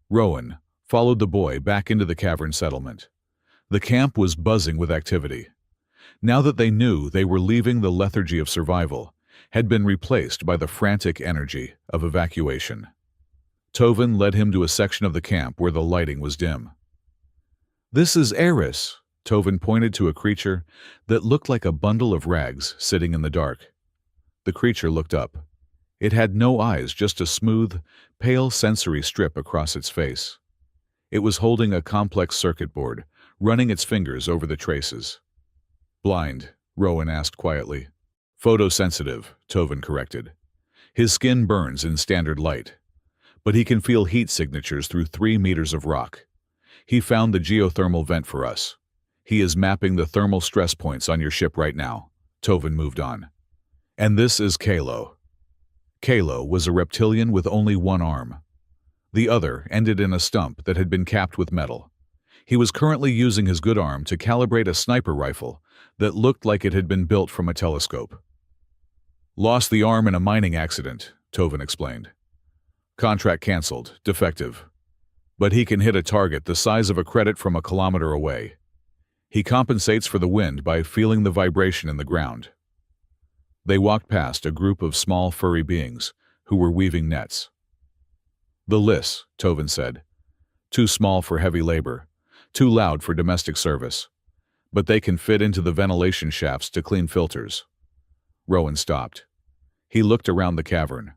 Rowan followed the boy back into the cavern settlement. The camp was buzzing with activity. Now that they knew they were leaving, the lethargy of survival had been replaced by the frantic energy of evacuation. Tovin led him to a section of the camp where the lighting was dim. This is Eris, Tovin pointed to a creature that looked like a bundle of rags sitting in the dark. The creature looked up. It had no eyes, just a smooth, pale sensory strip across its face. It was holding a complex circuit board, running its fingers over the traces. Blind, Rowan asked quietly. Photosensitive, Tovin corrected. His skin burns in standard light, but he can feel heat signatures through 3 meters of rock. He found the geothermal vent for us. He is mapping the thermal stress points on your ship right now. Tovin moved on. And this is Kalo. Kalo was a reptilian with only one arm. The other ended in a stump that had been capped with metal. He was currently using his good arm to calibrate a sniper rifle that looked like it had been built from a telescope. Lost the arm in a mining accident, Tovin explained. Contract cancelled, defective. But he can hit a target the size of a credit from a kilometer away. He compensates for the wind by feeling the vibration in the ground. They walked past a group of small furry beings who were weaving nets. The Liss, Tovin said. Too small for heavy labor, too loud for domestic service. But they can fit into the ventilation shafts to clean filters. Rowan stopped. He looked around the cavern.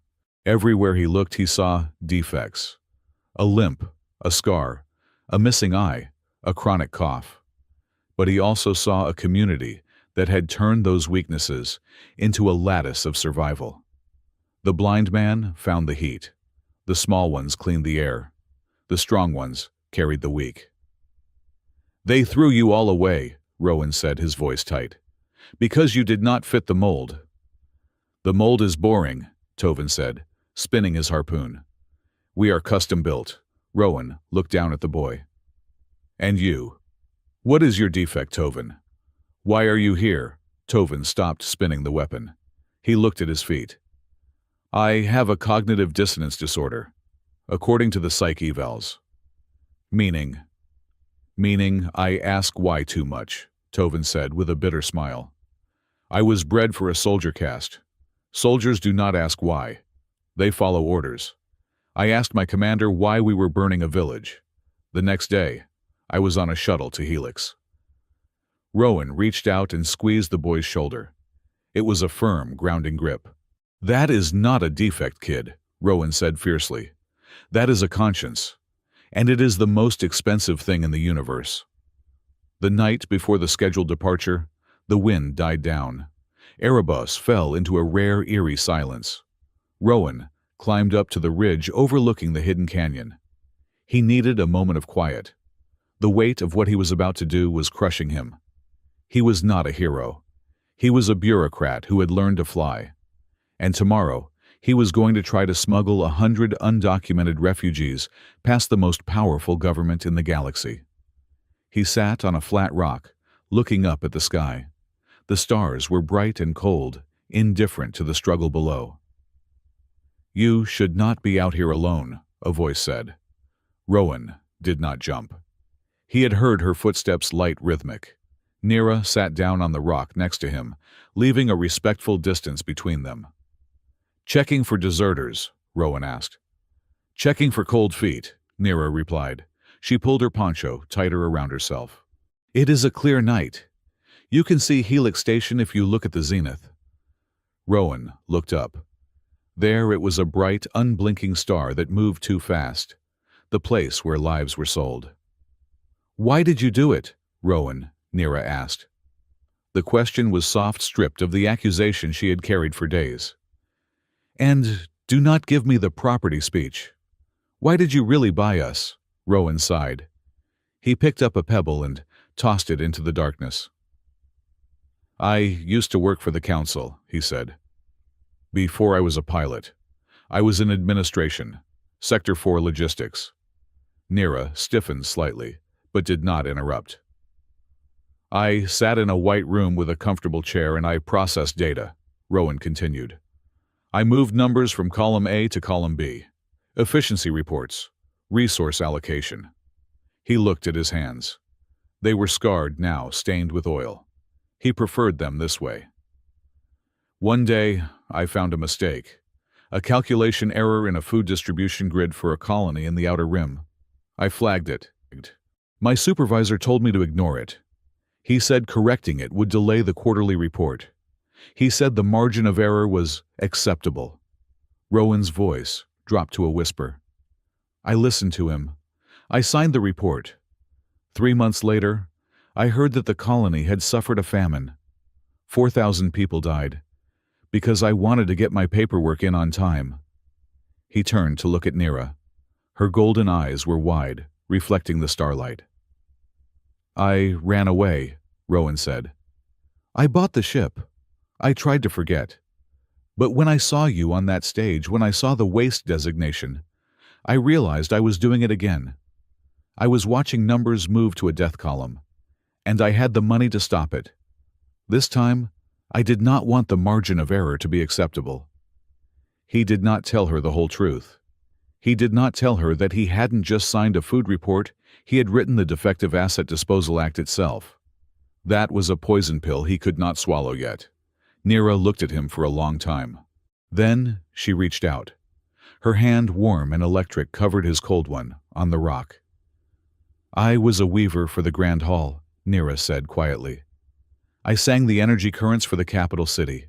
Everywhere he looked he saw defects. A limp, a scar, a missing eye, a chronic cough. But he also saw a community that had turned those weaknesses into a lattice of survival. The blind man found the heat. The small ones cleaned the air. The strong ones carried the weak. "They threw you all away," Rowan said, his voice tight, "because you did not fit the mold." "The mold is boring," Tovin said, spinning his harpoon. "We are custom built." Rowan looked down at the boy. "And you? What is your defect, Tovin? Why are you here?" Tovin stopped spinning the weapon. He looked at his feet. "I have a cognitive dissonance disorder, according to the psych evals." Meaning I ask why too much, Tovin said with a bitter smile. "I was bred for a soldier caste. Soldiers do not ask why. They follow orders. I asked my commander why we were burning a village. The next day, I was on a shuttle to Helix." Rowan reached out and squeezed the boy's shoulder. It was a firm, grounding grip. "That is not a defect, kid," Rowan said fiercely. "That is a conscience. And it is the most expensive thing in the universe." The night before the scheduled departure, the wind died down. Erebos fell into a rare, eerie silence. Rowan climbed up to the ridge overlooking the hidden canyon. He needed a moment of quiet. The weight of what he was about to do was crushing him. He was not a hero. He was a bureaucrat who had learned to fly. And tomorrow, he was going to try to smuggle 100 undocumented refugees past the most powerful government in the galaxy. He sat on a flat rock, looking up at the sky. The stars were bright and cold, indifferent to the struggle below. "You should not be out here alone," a voice said. Rowan did not jump. He had heard her footsteps light rhythmic. Nira sat down on the rock next to him, leaving a respectful distance between them. "Checking for deserters?" Rowan asked. "Checking for cold feet," Nira replied. She pulled her poncho tighter around herself. "It is a clear night. You can see Helix Station if you look at the zenith." Rowan looked up. There it was, a bright, unblinking star that moved too fast, the place where lives were sold. "Why did you do it?" Rowan, Nira asked. The question was soft, stripped of the accusation she had carried for days. "And do not give me the property speech. Why did you really buy us?" Rowan sighed. He picked up a pebble and tossed it into the darkness. "I used to work for the council," he said. "Before I was a pilot. I was in administration, Sector 4 logistics." Nira stiffened slightly, but did not interrupt. "I sat in a white room with a comfortable chair and I processed data," Rowan continued. "I moved numbers from column A to column B. Efficiency reports, resource allocation." He looked at his hands. They were scarred now, stained with oil. He preferred them this way. "One day, I found a mistake. A calculation error in a food distribution grid for a colony in the outer rim. I flagged it. My supervisor told me to ignore it. He said correcting it would delay the quarterly report. He said the margin of error was acceptable." Rowan's voice dropped to a whisper. "I listened to him. I signed the report. 3 months later, I heard that the colony had suffered a famine. 4,000 people died. Because I wanted to get my paperwork in on time." He turned to look at Nira. Her golden eyes were wide, reflecting the starlight. "I ran away," Rowan said. "I bought the ship. I tried to forget. But when I saw you on that stage, when I saw the waste designation, I realized I was doing it again. I was watching numbers move to a death column, and I had the money to stop it. This time, I did not want the margin of error to be acceptable. He did not tell her the whole truth. He did not tell her that he hadn't just signed a food report, he had written the Defective Asset Disposal Act itself. That was a poison pill he could not swallow yet. Neera looked at him for a long time. Then she reached out. Her hand, warm and electric, covered his cold one, on the rock. "I was a weaver for the Grand Hall," Neera said quietly. "I sang the energy currents for the capital city.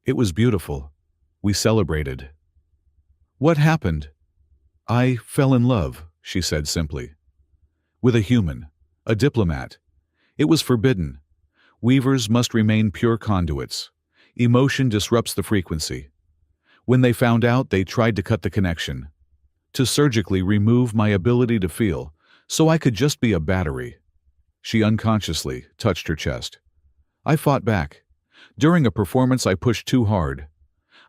It was beautiful. We celebrated." "What happened?" "I fell in love," she said simply. "With a human, a diplomat. It was forbidden. Weavers must remain pure conduits. Emotion disrupts the frequency. When they found out, they tried to cut the connection, to surgically remove my ability to feel, so I could just be a battery." She unconsciously touched her chest. "I fought back. During a performance, I pushed too hard.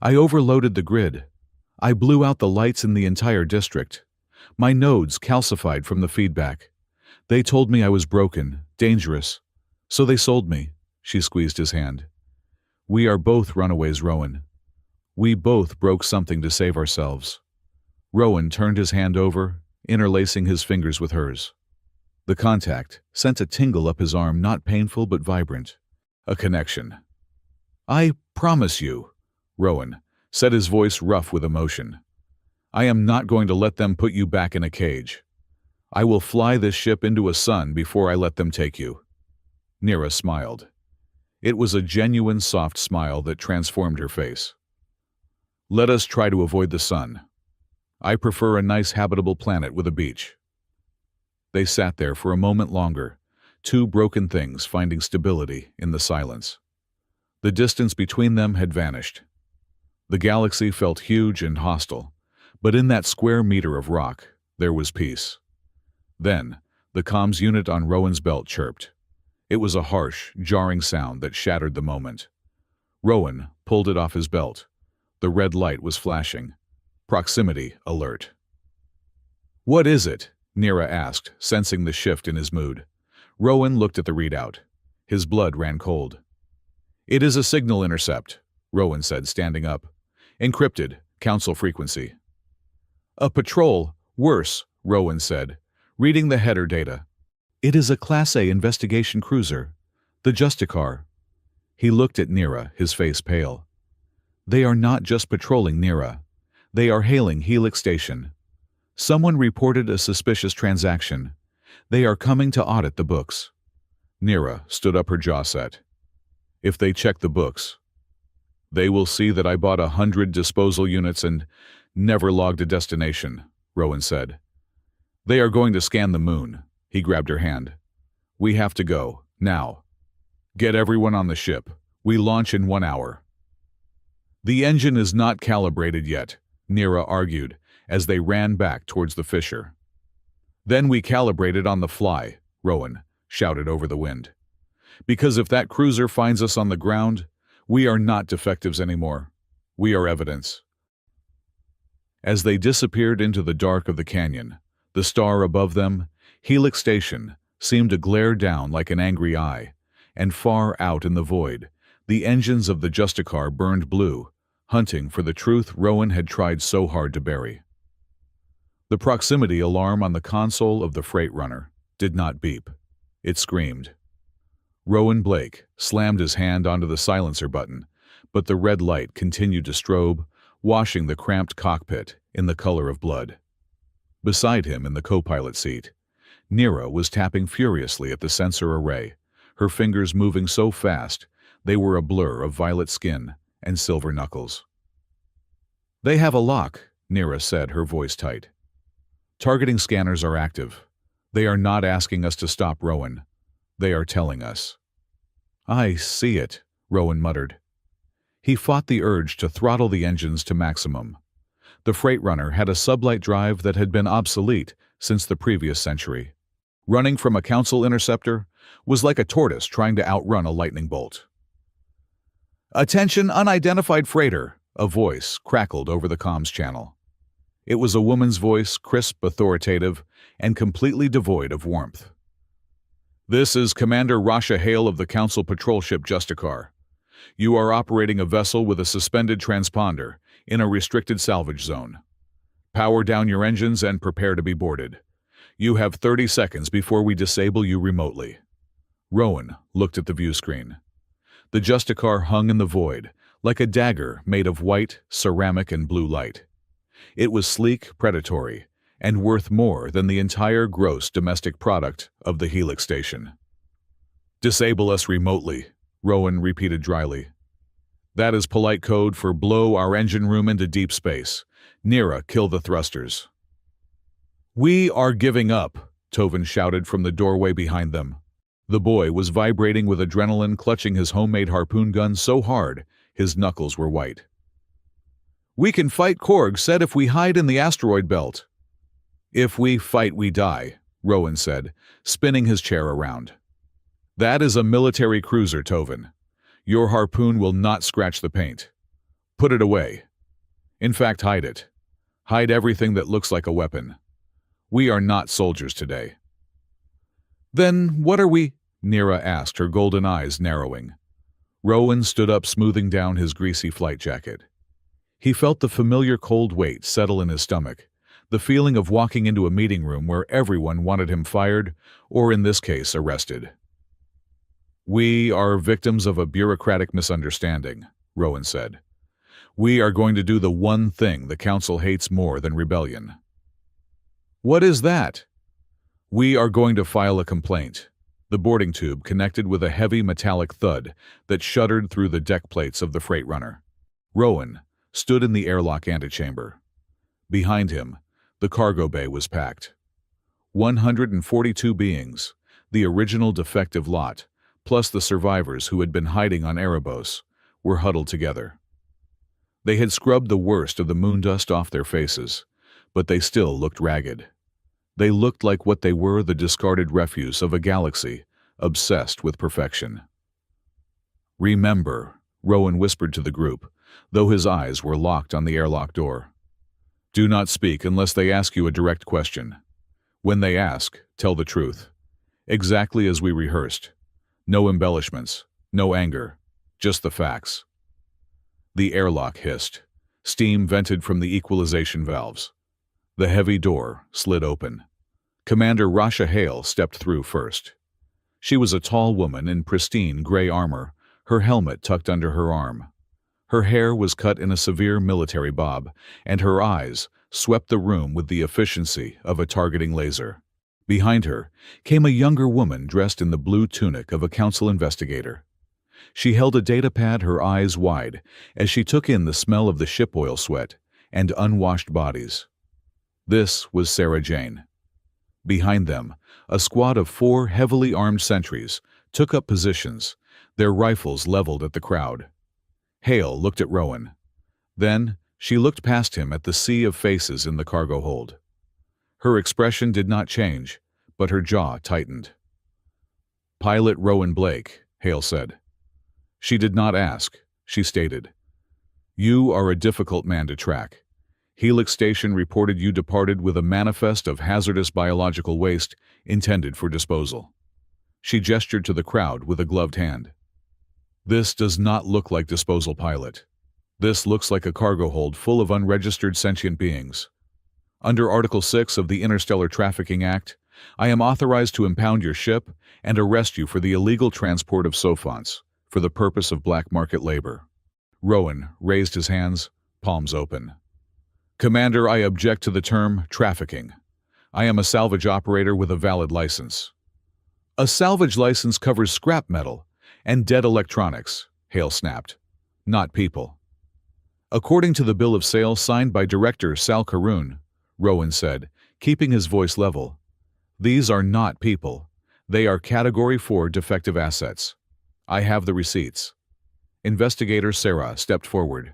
I overloaded the grid. I blew out the lights in the entire district. My nodes calcified from the feedback. They told me I was broken, dangerous. So they sold me." She squeezed his hand. "We are both runaways, Rowan. We both broke something to save ourselves." Rowan turned his hand over, interlacing his fingers with hers. The contact sent a tingle up his arm, not painful but vibrant. A connection. "I promise you," Rowan said, his voice rough with emotion. "I am not going to let them put you back in a cage. I will fly this ship into a sun before I let them take you." Neera smiled. It was a genuine soft smile that transformed her face. "Let us try to avoid the sun. I prefer a nice habitable planet with a beach." They sat there for a moment longer, two broken things finding stability in the silence. The distance between them had vanished. The galaxy felt huge and hostile, but in that square meter of rock, there was peace. Then, the comms unit on Rowan's belt chirped. It was a harsh, jarring sound that shattered the moment. Rowan pulled it off his belt. The red light was flashing. Proximity alert. "What is it?" Neera asked, sensing the shift in his mood. Rowan looked at the readout. His blood ran cold. "It is a signal intercept," Rowan said, standing up. "Encrypted, council frequency." "A patrol, worse," Rowan said, reading the header data. "It is a Class A investigation cruiser, the Justicar." He looked at Neera, his face pale. "They are not just patrolling Neera. They are hailing Helix Station. Someone reported a suspicious transaction. They are coming to audit the books." Neera stood up, her jaw set. "If they check the books, they will see that I bought 100 disposal units and never logged a destination," Rowan said. "They are going to scan the moon." He grabbed her hand. "We have to go, now. Get everyone on the ship. We launch in 1 hour." "The engine is not calibrated yet," Neera argued, as they ran back towards the fissure. "Then we calibrate it on the fly," Rowan shouted over the wind. "Because if that cruiser finds us on the ground, we are not defectives anymore. We are evidence." As they disappeared into the dark of the canyon, the star above them, Helix Station, seemed to glare down like an angry eye, and far out in the void, the engines of the Justicar burned blue, hunting for the truth Rowan had tried so hard to bury. The proximity alarm on the console of the freight runner did not beep. It screamed. Rowan Blake slammed his hand onto the silencer button, but the red light continued to strobe, washing the cramped cockpit in the color of blood. Beside him in the co-pilot seat, Neera was tapping furiously at the sensor array, her fingers moving so fast they were a blur of violet skin and silver knuckles. "They have a lock," Neera said, her voice tight. "Targeting scanners are active. They are not asking us to stop Rowan. They are telling us." "I see it," Rowan muttered. He fought the urge to throttle the engines to maximum. The freight runner had a sublight drive that had been obsolete since the previous century. Running from a council interceptor was like a tortoise trying to outrun a lightning bolt. "Attention, unidentified freighter," a voice crackled over the comms channel. It was a woman's voice, crisp, authoritative, and completely devoid of warmth. "This is Commander Rasha Hale of the Council patrol ship Justicar. You are operating a vessel with a suspended transponder in a restricted salvage zone. Power down your engines and prepare to be boarded. You have 30 seconds before we disable you remotely." Rowan looked at the view screen. The Justicar hung in the void, like a dagger made of white, ceramic, and blue light. It was sleek, predatory, and worth more than the entire gross domestic product of the Helix station. "Disable us remotely," Rowan repeated dryly. "That is polite code for blow our engine room into deep space. Nira, kill the thrusters." "We are giving up," Tovin shouted from the doorway behind them. The boy was vibrating with adrenaline, clutching his homemade harpoon gun so hard his knuckles were white. "We can fight," Korg said, "if we hide in the asteroid belt." "If we fight, we die," Rowan said, spinning his chair around. "That is a military cruiser, Tovin. Your harpoon will not scratch the paint. Put it away. In fact, hide it. Hide everything that looks like a weapon. We are not soldiers today." "Then what are we?" Nira asked, her golden eyes narrowing. Rowan stood up, smoothing down his greasy flight jacket. He felt the familiar cold weight settle in his stomach, the feeling of walking into a meeting room where everyone wanted him fired, or in this case, arrested. "We are victims of a bureaucratic misunderstanding," Rowan said. "We are going to do the one thing the Council hates more than rebellion." "What is that?" "We are going to file a complaint." The boarding tube connected with a heavy metallic thud that shuddered through the deck plates of the freight runner. Rowan stood in the airlock antechamber. Behind him, the cargo bay was packed. 142 beings, the original defective lot, plus the survivors who had been hiding on Erebos, were huddled together. They had scrubbed the worst of the moon dust off their faces, but they still looked ragged. They looked like what they were, the discarded refuse of a galaxy obsessed with perfection. "Remember," Rowan whispered to the group, though his eyes were locked on the airlock door. "Do not speak unless they ask you a direct question. When they ask, tell the truth. Exactly as we rehearsed. No embellishments, no anger, just the facts." The airlock hissed. Steam vented from the equalization valves. The heavy door slid open. Commander Rasha Hale stepped through first. She was a tall woman in pristine gray armor, her helmet tucked under her arm. Her hair was cut in a severe military bob, and her eyes swept the room with the efficiency of a targeting laser. Behind her came a younger woman dressed in the blue tunic of a council investigator. She held a datapad, her eyes wide, as she took in the smell of the ship oil sweat and unwashed bodies. This was Sarah Jane. Behind them, a squad of 4 heavily armed sentries took up positions, their rifles leveled at the crowd. Hale looked at Rowan. Then she looked past him at the sea of faces in the cargo hold. Her expression did not change, but her jaw tightened. "Pilot Rowan Blake," Hale said. She did not ask, she stated. "You are a difficult man to track. Helix Station reported you departed with a manifest of hazardous biological waste intended for disposal." She gestured to the crowd with a gloved hand. "This does not look like disposal, pilot. This looks like a cargo hold full of unregistered sentient beings. Under Article 6 of the Interstellar Trafficking Act, I am authorized to impound your ship and arrest you for the illegal transport of sophonts for the purpose of black market labor." Rowan raised his hands, palms open. "Commander, I object to the term trafficking. I am a salvage operator with a valid license." "A salvage license covers scrap metal and dead electronics," Hale snapped. "Not people." "According to the bill of sale signed by Director Sal Karoon," Rowan said, keeping his voice level, "these are not people. They are Category 4 defective assets. I have the receipts." Investigator Sarah stepped forward.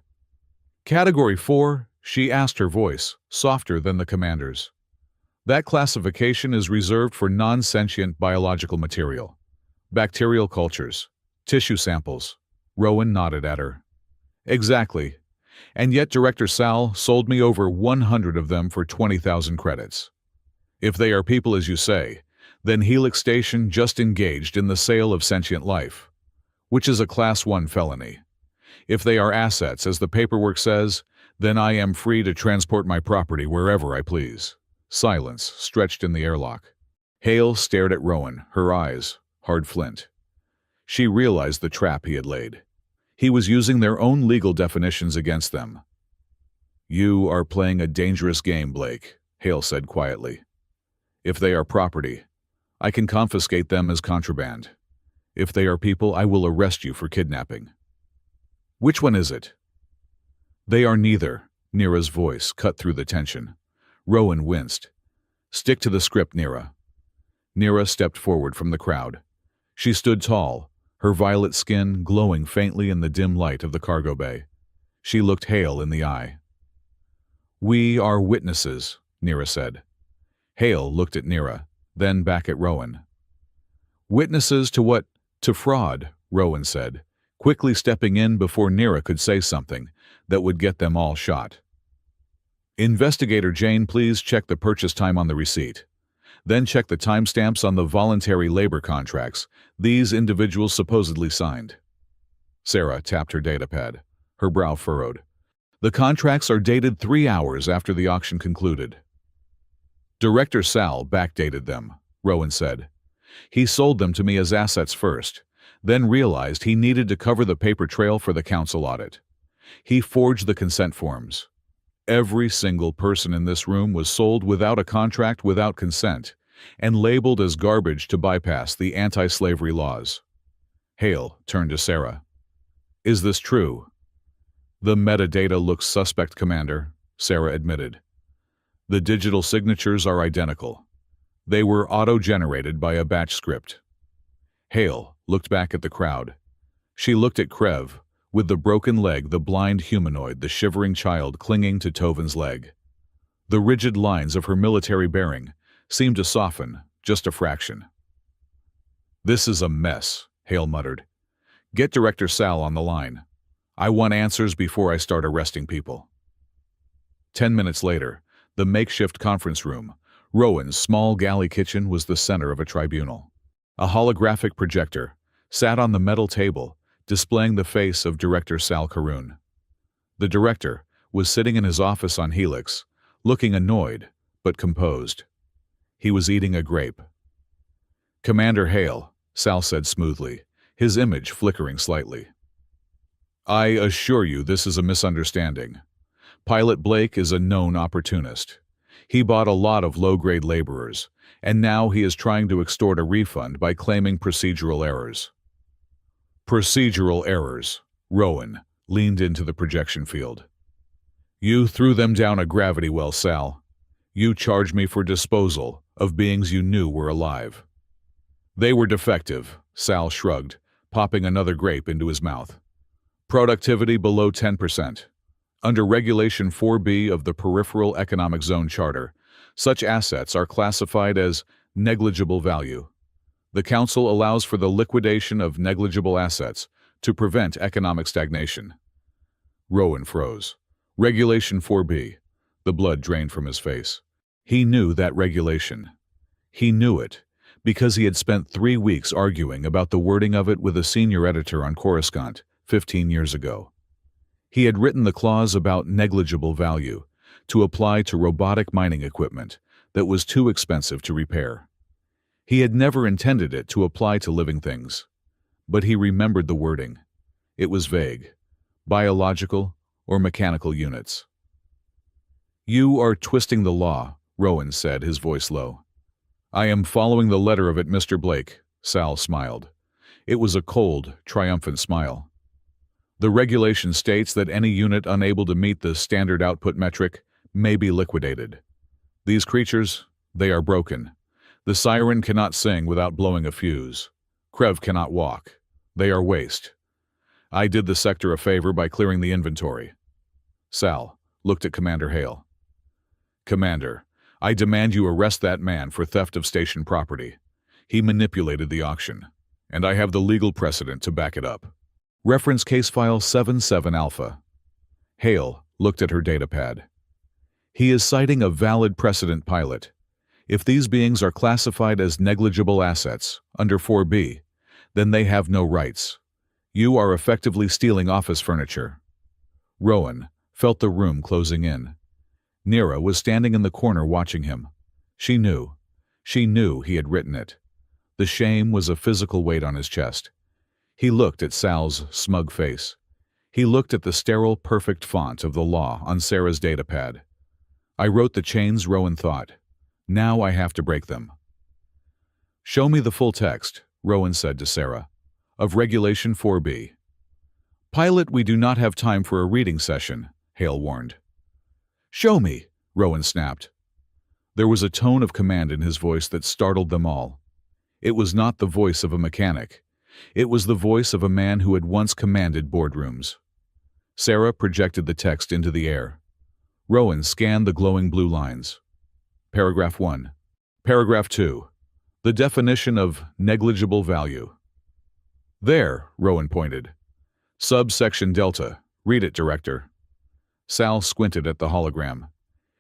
"Category 4?" she asked, her voice softer than the commander's. "That classification is reserved for non-sentient biological material. Bacterial cultures. Tissue samples." Rowan nodded at her. "Exactly. And yet Director Sal sold me over 100 of them for 20,000 credits. If they are people as you say, then Helix Station just engaged in the sale of sentient life, which is a Class 1 felony. If they are assets, as the paperwork says, then I am free to transport my property wherever I please. Silence stretched in the airlock. Hale stared at Rowan, her eyes hard flint. She realized the trap he had laid. He was using their own legal definitions against them. "You are playing a dangerous game, Blake," Hale said quietly. "If they are property, I can confiscate them as contraband. If they are people, I will arrest you for kidnapping." "Which one is it?" "They are neither," Neera's voice cut through the tension. Rowan winced. "Stick to the script, Neera." Neera stepped forward from the crowd. She stood tall, her violet skin glowing faintly in the dim light of the cargo bay. She looked Hale in the eye. "We are witnesses," Neera said. Hale looked at Neera, then back at Rowan. "Witnesses to what?" "To fraud," Rowan said, quickly stepping in before Neera could say something that would get them all shot. "Investigator Jane, please check the purchase time on the receipt. Then check the timestamps on the voluntary labor contracts these individuals supposedly signed." Sarah tapped her datapad, her brow furrowed. "The contracts are dated 3 hours after the auction concluded." "Director Sal backdated them," Rowan said. "He sold them to me as assets first, then realized he needed to cover the paper trail for the council audit. He forged the consent forms. Every single person in this room was sold without a contract, without consent, and labeled as garbage to bypass the anti-slavery laws." Hale turned to Sarah. "Is this true?" "The metadata looks suspect, Commander," Sarah admitted. "The digital signatures are identical. They were auto-generated by a batch script." Hale looked back at the crowd. She looked at Krev, with the broken leg, the blind humanoid, the shivering child clinging to Tovin's leg. The rigid lines of her military bearing seemed to soften just a fraction. "This is a mess," Hale muttered. "Get Director Sal on the line. I want answers before I start arresting people." 10 minutes later, the makeshift conference room, Rowan's small galley kitchen, was the center of a tribunal. A holographic projector sat on the metal table, displaying the face of Director Sal Karoon. The director was sitting in his office on Helix, looking annoyed but composed. He was eating a grape. "Commander Hale," Sal said smoothly, his image flickering slightly. "I assure you this is a misunderstanding. Pilot Blake is a known opportunist. He bought a lot of low-grade laborers, and now he is trying to extort a refund by claiming procedural errors." "Procedural errors," Rowan leaned into the projection field. "You threw them down a gravity well, Sal. You charged me for disposal of beings you knew were alive." "They were defective," Sal shrugged, popping another grape into his mouth. "Productivity below 10%. Under Regulation 4B of the Peripheral Economic Zone Charter, such assets are classified as negligible value. The Council allows for the liquidation of negligible assets to prevent economic stagnation." Rowan froze. Regulation 4B. The blood drained from his face. He knew that regulation. He knew it because he had spent 3 weeks arguing about the wording of it with a senior editor on Coruscant 15 years ago. He had written the clause about negligible value to apply to robotic mining equipment that was too expensive to repair. He had never intended it to apply to living things, but he remembered the wording. It was vague. Biological or mechanical units. "You are twisting the law," Rowan said, his voice low. "I am following the letter of it, Mr. Blake," Sal smiled. It was a cold, triumphant smile. "The regulation states that any unit unable to meet the standard output metric may be liquidated. These creatures, they are broken. The siren cannot sing without blowing a fuse. Krev cannot walk. They are waste. I did the sector a favor by clearing the inventory." Sal looked at Commander Hale. "Commander, I demand you arrest that man for theft of station property. He manipulated the auction, and I have the legal precedent to back it up. Reference case file 77 Alpha." Hale looked at her datapad. He is citing a valid precedent pilot. If these beings are classified as negligible assets, under 4B, then they have no rights. You are effectively stealing office furniture. Rowan felt the room closing in. Nira was standing in the corner watching him. She knew he had written it. The shame was a physical weight on his chest. He looked at Sal's smug face. He looked at the sterile, perfect font of the law on Sarah's datapad. I wrote the chains, Rowan thought. Now I have to break them. Show me the full text, Rowan said to Sarah, of Regulation 4B. Pilot, we do not have time for a reading session, Hale warned. Show me, Rowan snapped. There was a tone of command in his voice that startled them all. It was not the voice of a mechanic. It was the voice of a man who had once commanded boardrooms. Sarah projected the text into the air. Rowan scanned the glowing blue lines. Paragraph 1. Paragraph 2. The definition of negligible value. There, Rowan pointed. Subsection Delta. Read it, Director. Sal squinted at the hologram.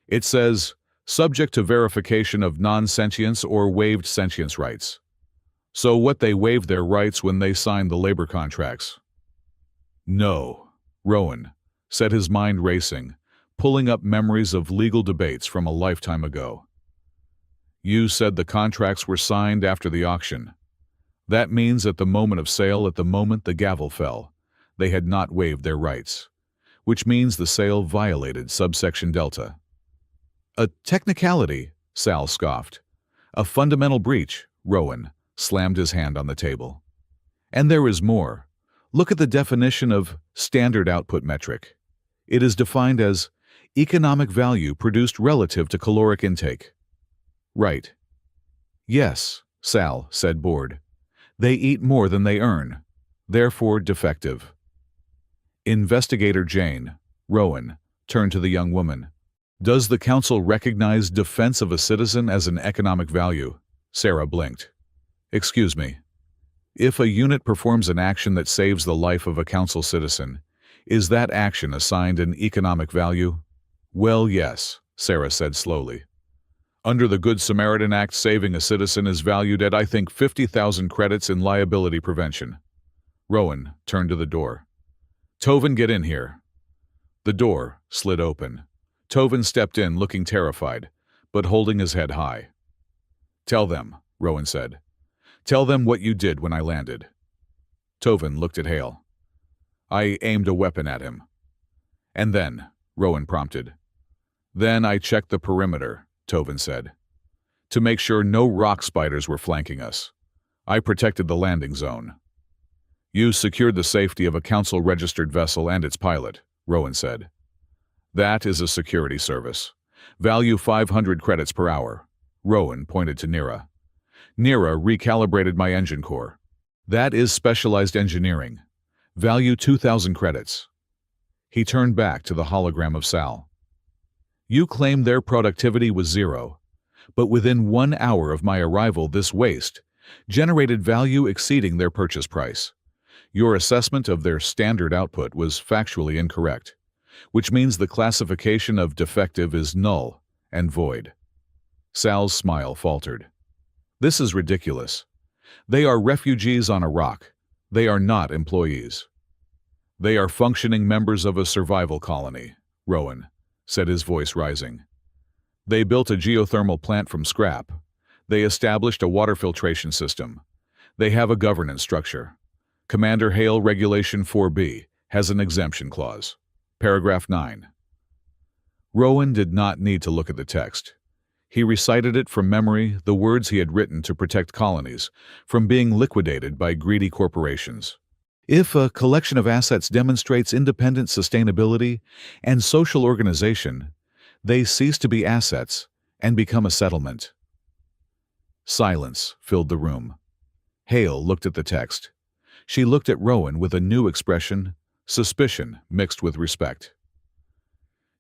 It says, subject to verification of non-sentience or waived sentience rights. So what, they waived their rights when they signed the labor contracts? No, Rowan said, his mind racing, pulling up memories of legal debates from a lifetime ago. You said the contracts were signed after the auction. That means at the moment of sale, at the moment the gavel fell, they had not waived their rights, which means the sale violated subsection Delta. A technicality, Sal scoffed. A fundamental breach, Rowan slammed his hand on the table. And there is more. Look at the definition of standard output metric. It is defined as economic value produced relative to caloric intake. Right. Yes, Sal said, bored. They eat more than they earn. Therefore defective. Investigator Jane, Rowan turned to the young woman. Does the council recognize defense of a citizen as an economic value? Sarah blinked. Excuse me. If a unit performs an action that saves the life of a council citizen, is that action assigned an economic value? Well, yes, Sarah said slowly. Under the Good Samaritan Act, saving a citizen is valued at, I think, 50,000 credits in liability prevention. Rowan turned to the door. Tovin, get in here. The door slid open. Tovin stepped in, looking terrified, but holding his head high. Tell them, Rowan said. Tell them what you did when I landed. Tovin looked at Hale. I aimed a weapon at him. And then, Rowan prompted. Then I checked the perimeter, Tovin said, to make sure no rock spiders were flanking us. I protected the landing zone. You secured the safety of a council-registered vessel and its pilot, Rowan said. That is a security service. Value 500 credits per hour. Rowan pointed to Nira. Nira recalibrated my engine core. That is specialized engineering. Value 2,000 credits. He turned back to the hologram of Sal. You claimed their productivity was 0, but within 1 hour of my arrival, this waste generated value exceeding their purchase price. Your assessment of their standard output was factually incorrect, which means the classification of defective is null and void. Sal's smile faltered. This is ridiculous. They are refugees on a rock. They are not employees. They are functioning members of a survival colony, Rowan said, his voice rising. They built a geothermal plant from scrap. They established a water filtration system. They have a governance structure. Commander Hale, Regulation 4B has an exemption clause. Paragraph 9. Rowan did not need to look at the text. He recited it from memory, the words he had written to protect colonies from being liquidated by greedy corporations. If a collection of assets demonstrates independent sustainability and social organization, they cease to be assets and become a settlement. Silence filled the room. Hale looked at the text. She looked at Rowan with a new expression, suspicion mixed with respect.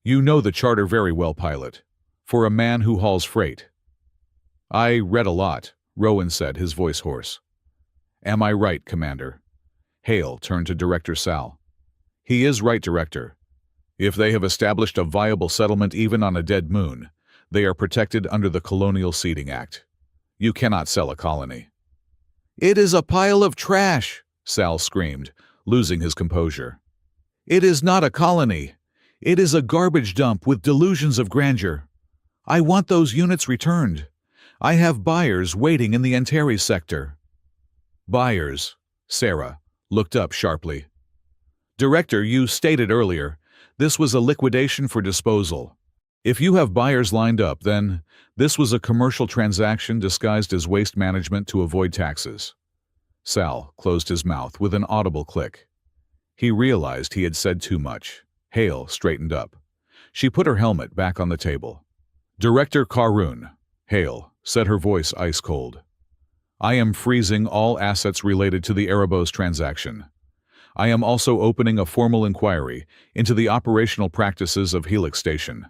You know the charter very well, pilot, for a man who hauls freight. I read a lot, Rowan said, his voice hoarse. Am I right, Commander? Hale turned to Director Sal. He is right, Director. If they have established a viable settlement even on a dead moon, they are protected under the Colonial Seeding Act. You cannot sell a colony." "It is a pile of trash," Sal screamed, losing his composure. "It is not a colony. It is a garbage dump with delusions of grandeur. I want those units returned. I have buyers waiting in the Antares sector." "Buyers," Sarah looked up sharply. "Director, you stated earlier, this was a liquidation for disposal. If you have buyers lined up, then this was a commercial transaction disguised as waste management to avoid taxes." Sal closed his mouth with an audible click. He realized he had said too much. Hale straightened up. She put her helmet back on the table. "Director Karun," Hale said, her voice ice cold. "I am freezing all assets related to the Erebos transaction. I am also opening a formal inquiry into the operational practices of Helix Station.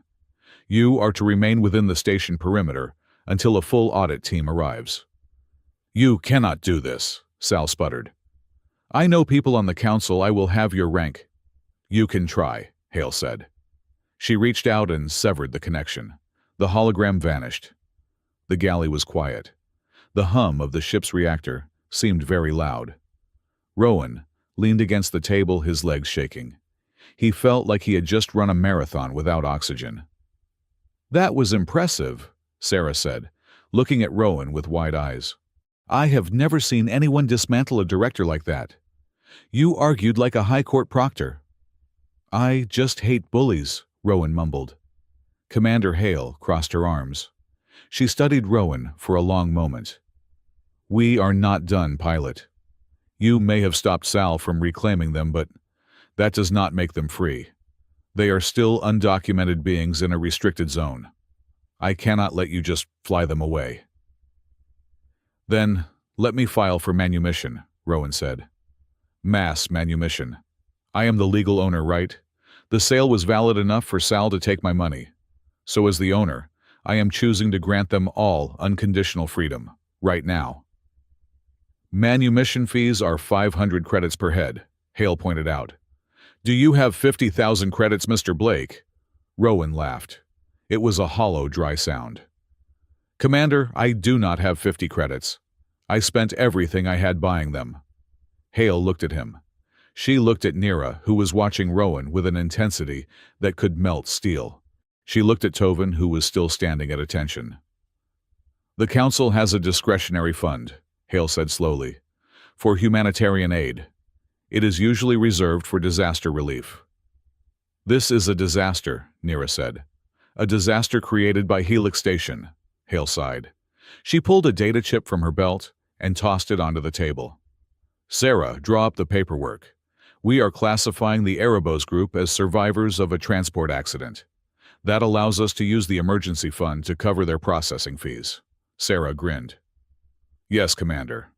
You are to remain within the station perimeter until a full audit team arrives." "You cannot do this," Sal sputtered. "I know people on the council. I will have your rank." "You can try," Hale said. She reached out and severed the connection. The hologram vanished. The galley was quiet. The hum of the ship's reactor seemed very loud. Rowan leaned against the table, his legs shaking. He felt like he had just run a marathon without oxygen. "That was impressive," Sarah said, looking at Rowan with wide eyes. "I have never seen anyone dismantle a director like that. You argued like a high court proctor." "I just hate bullies," Rowan mumbled. Commander Hale crossed her arms. She studied Rowan for a long moment. "We are not done, pilot. You may have stopped Sal from reclaiming them, but that does not make them free. They are still undocumented beings in a restricted zone. I cannot let you just fly them away." "Then let me file for manumission," Rowan said. "Mass manumission. I am the legal owner, right? The sale was valid enough for Sal to take my money. So as the owner, I am choosing to grant them all unconditional freedom, right now." "Manumission fees are 500 credits per head," Hale pointed out. "Do you have 50,000 credits, Mr. Blake?" Rowan laughed. It was a hollow, dry sound. "Commander, I do not have 50 credits. I spent everything I had buying them." Hale looked at him. She looked at Nira, who was watching Rowan with an intensity that could melt steel. She looked at Tovin, who was still standing at attention. "The Council has a discretionary fund," Hale said slowly, "for humanitarian aid. It is usually reserved for disaster relief." "This is a disaster," Nira said. "A disaster created by Helix Station," Hale sighed. She pulled a data chip from her belt and tossed it onto the table. "Sarah, draw up the paperwork. We are classifying the Erebos group as survivors of a transport accident. That allows us to use the emergency fund to cover their processing fees." Sarah grinned. "Yes, Commander."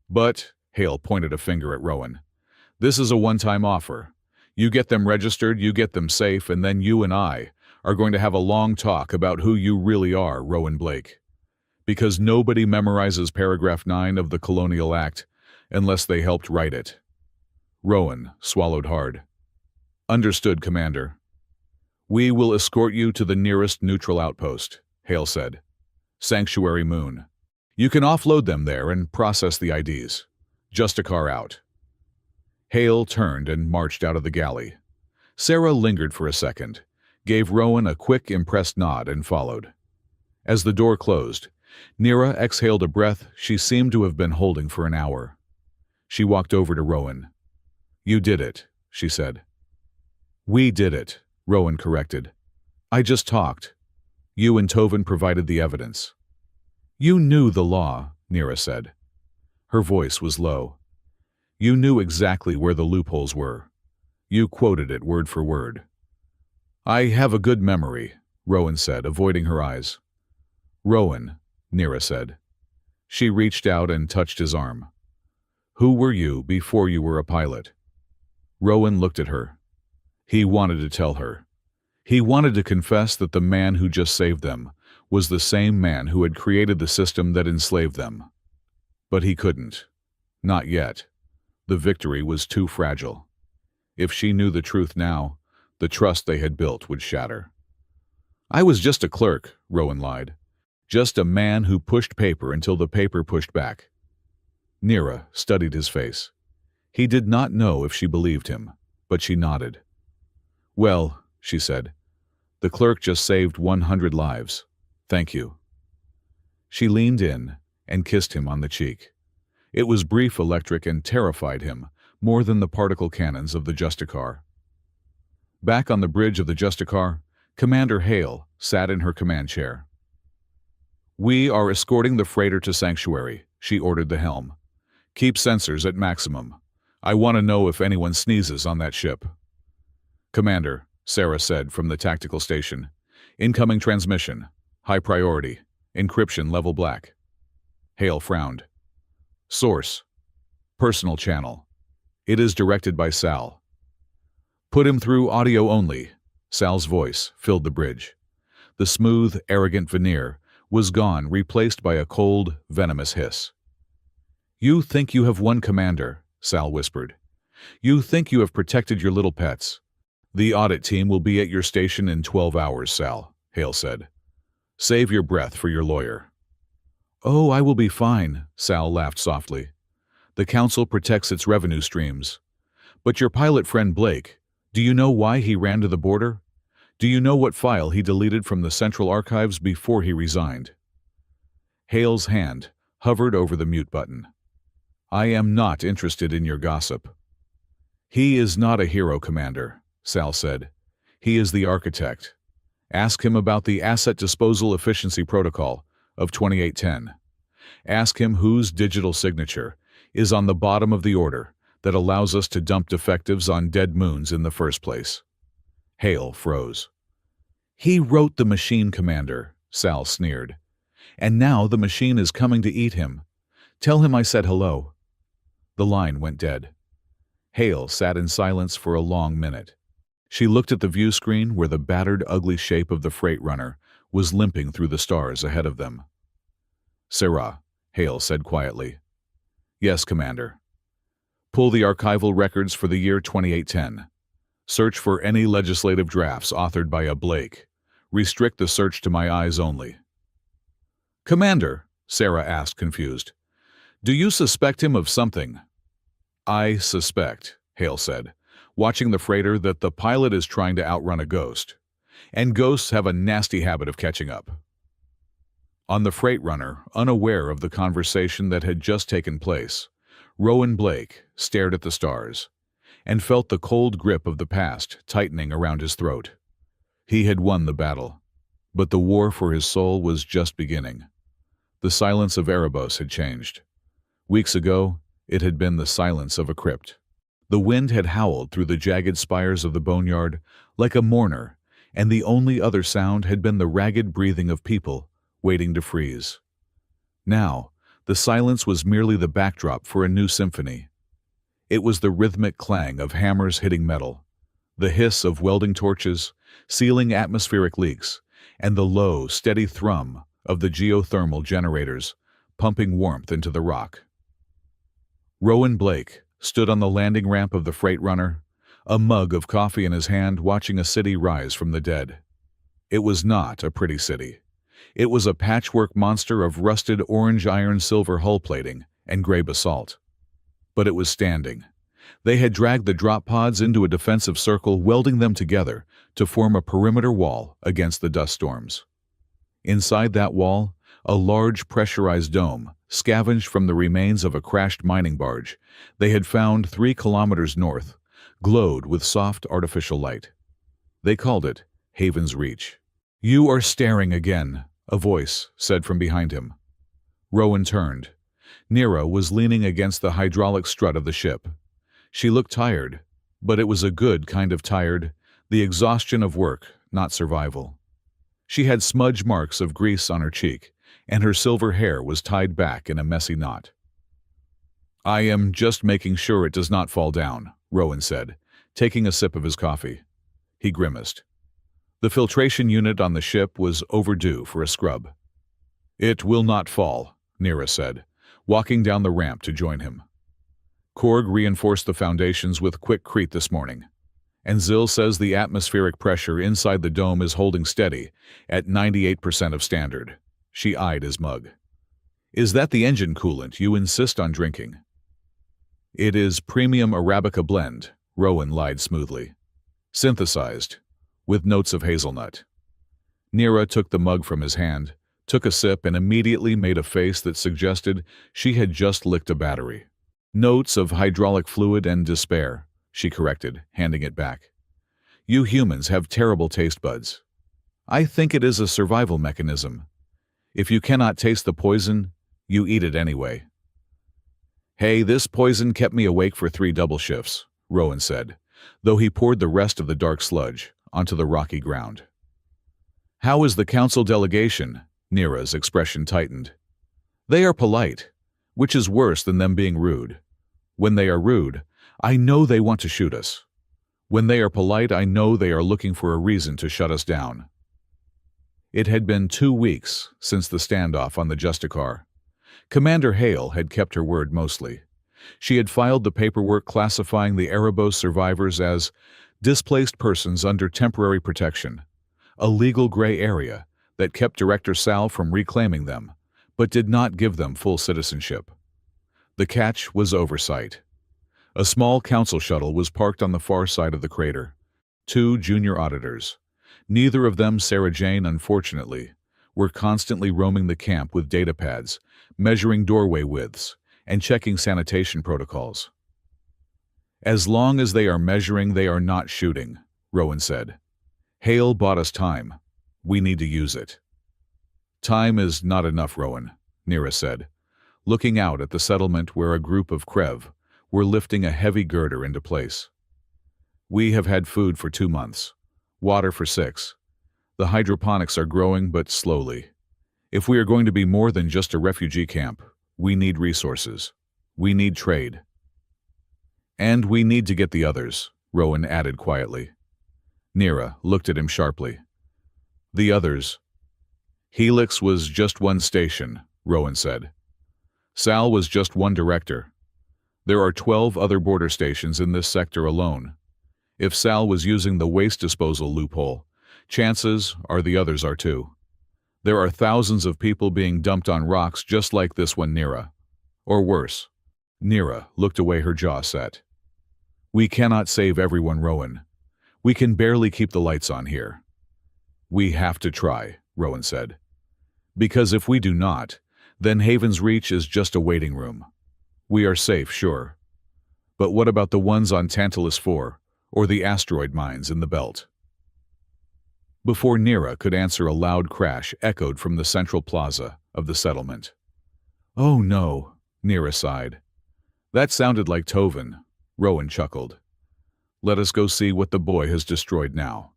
"But," Hale pointed a finger at Rowan, "this is a one-time offer. You get them registered, you get them safe, and then you and I are going to have a long talk about who you really are, Rowan Blake. Because nobody memorizes paragraph 9 of the Colonial Act unless they helped write it." Rowan swallowed hard. "Understood, Commander." "We will escort you to the nearest neutral outpost," Hale said. "Sanctuary Moon. You can offload them there and process the IDs. Just a car out." Hale turned and marched out of the galley. Sarah lingered for a second, gave Rowan a quick, impressed nod, and followed. As the door closed, Nira exhaled a breath she seemed to have been holding for an hour. She walked over to Rowan. "You did it," she said. "We did it," Rowan corrected. "I just talked. You and Tovin provided the evidence." "You knew the law," Nira said. Her voice was low. "You knew exactly where the loopholes were. You quoted it word for word." "I have a good memory," Rowan said, avoiding her eyes. "Rowan," Nira said. She reached out and touched his arm. "Who were you before you were a pilot?" Rowan looked at her. He wanted to tell her. He wanted to confess that the man who just saved them was the same man who had created the system that enslaved them. But he couldn't. Not yet. The victory was too fragile. If she knew the truth now, The trust they had built would shatter. "I was just a clerk," Rowan lied. "Just a man who pushed paper until the paper pushed back." Nira studied his face. He did not know if she believed him, but she nodded. "Well," she said, "the clerk just saved 100 lives. Thank you." She leaned in and kissed him on the cheek. It was brief, electric, and terrified him more than the particle cannons of the Justicar. Back on the bridge of the Justicar, Commander Hale sat in her command chair. "We are escorting the freighter to Sanctuary," she ordered the helm. "Keep sensors at maximum. I want to know if anyone sneezes on that ship." "Commander," Sarah said from the tactical station. "Incoming transmission. High priority. Encryption level black." Hale frowned. "Source. Personal channel. It is directed by Sal." "Put him through audio only." Sal's voice filled the bridge. The smooth, arrogant veneer was gone, replaced by a cold, venomous hiss. "You think you have won, Commander," Sal whispered. "You think you have protected your little pets. The audit team will be at your station in 12 hours, Sal," Hale said. "Save your breath for your lawyer." "Oh, I will be fine," Sal laughed softly. "The Council protects its revenue streams. But your pilot friend Blake, do you know why he ran to the border? Do you know what file he deleted from the Central Archives before he resigned?" Hale's hand hovered over the mute button. "I am not interested in your gossip." "He is not a hero, Commander," Sal said. "He is the architect. Ask him about the Asset Disposal Efficiency Protocol of 2810. Ask him whose digital signature is on the bottom of the order that allows us to dump defectives on dead moons in the first place." Hale froze. "He wrote the machine, Commander," Sal sneered. "And now the machine is coming to eat him. Tell him I said hello." The line went dead. Hale sat in silence for a long minute. She looked at the view screen where the battered, ugly shape of the freight runner was limping through the stars ahead of them. "Sarah," Hale said quietly. "Yes, Commander." "Pull the archival records for the year 2810. Search for any legislative drafts authored by a Blake. Restrict the search to my eyes only." "Commander," Sarah asked, confused, "do you suspect him of something?" "I suspect," Hale said, watching the freighter, "that the pilot is trying to outrun a ghost. And ghosts have a nasty habit of catching up." On the freight runner, unaware of the conversation that had just taken place, Rowan Blake stared at the stars and felt the cold grip of the past tightening around his throat. He had won the battle, but the war for his soul was just beginning. The silence of Erebos had changed. Weeks ago, it had been the silence of a crypt. The wind had howled through the jagged spires of the boneyard like a mourner, and the only other sound had been the ragged breathing of people waiting to freeze. Now, the silence was merely the backdrop for a new symphony. It was the rhythmic clang of hammers hitting metal, the hiss of welding torches, sealing atmospheric leaks, and the low, steady thrum of the geothermal generators pumping warmth into the rock. Rowan Blake stood on the landing ramp of the freight runner, a mug of coffee in his hand, watching a city rise from the dead. It was not a pretty city. It was a patchwork monster of rusted orange iron, silver hull plating, and gray basalt. But it was standing. They had dragged the drop pods into a defensive circle, welding them together to form a perimeter wall against the dust storms. Inside that wall, a large pressurized dome, scavenged from the remains of a crashed mining barge they had found 3 kilometers north, glowed with soft artificial light. They called it Haven's Reach. "You are staring again," a voice said from behind him. Rowan turned. Nira was leaning against the hydraulic strut of the ship. She looked tired, but it was a good kind of tired, the exhaustion of work, not survival. She had smudge marks of grease on her cheek, and her silver hair was tied back in a messy knot. "I am just making sure it does not fall down," Rowan said, taking a sip of his coffee. He grimaced. The filtration unit on the ship was overdue for a scrub. "It will not fall," Nira said, walking down the ramp to join him. "Korg reinforced the foundations with quick crete this morning. And Zill says the atmospheric pressure inside the dome is holding steady at 98% of standard. She eyed his mug. Is that the engine coolant you insist on drinking? It is premium Arabica blend, Rowan lied smoothly. Synthesized, with notes of hazelnut. Nira took the mug from his hand, took a sip, and immediately made a face that suggested she had just licked a battery. Notes of hydraulic fluid and despair, she corrected, handing it back. You humans have terrible taste buds. I think it is a survival mechanism. If you cannot taste the poison, you eat it anyway. Hey, this poison kept me awake for 3 double shifts, Rowan said, though he poured the rest of the dark sludge onto the rocky ground. How is the council delegation? Nira's expression tightened. They are polite, which is worse than them being rude. When they are rude, I know they want to shoot us. When they are polite, I know they are looking for a reason to shut us down. It had been 2 weeks since the standoff on the Justicar. Commander Hale had kept her word mostly. She had filed the paperwork classifying the Erebos survivors as displaced persons under temporary protection, a legal gray area that kept Director Sal from reclaiming them, but did not give them full citizenship. The catch was oversight. A small council shuttle was parked on the far side of the crater. 2 junior auditors, neither of them Sarah Jane unfortunately, were constantly roaming the camp with data pads, measuring doorway widths, and checking sanitation protocols. As long as they are measuring, they are not shooting, Rowan said. Hale bought us time. We need to use it. Time is not enough, Rowan, Nira said, looking out at the settlement where a group of Krev were lifting a heavy girder into place. We have had food for 2 months, water for 6. The hydroponics are growing, but slowly. If we are going to be more than just a refugee camp, we need resources. We need trade. And we need to get the others, Rowan added quietly. Nira looked at him sharply. The others. Helix was just 1 station, Rowan said. Sal was just 1 director. There are 12 other border stations in this sector alone. If Sal was using the waste disposal loophole, chances are the others are too. There are thousands of people being dumped on rocks just like this one, Nira. Or worse. Nira looked away, her jaw set. We cannot save everyone, Rowan. We can barely keep the lights on here. We have to try, Rowan said. Because if we do not, then Haven's Reach is just a waiting room. We are safe, sure. But what about the ones on Tantalus 4, or the asteroid mines in the belt? Before Nira could answer, a loud crash echoed from the central plaza of the settlement. Oh no, Nira sighed. That sounded like Tovin, Rowan chuckled. Let us go see what the boy has destroyed now.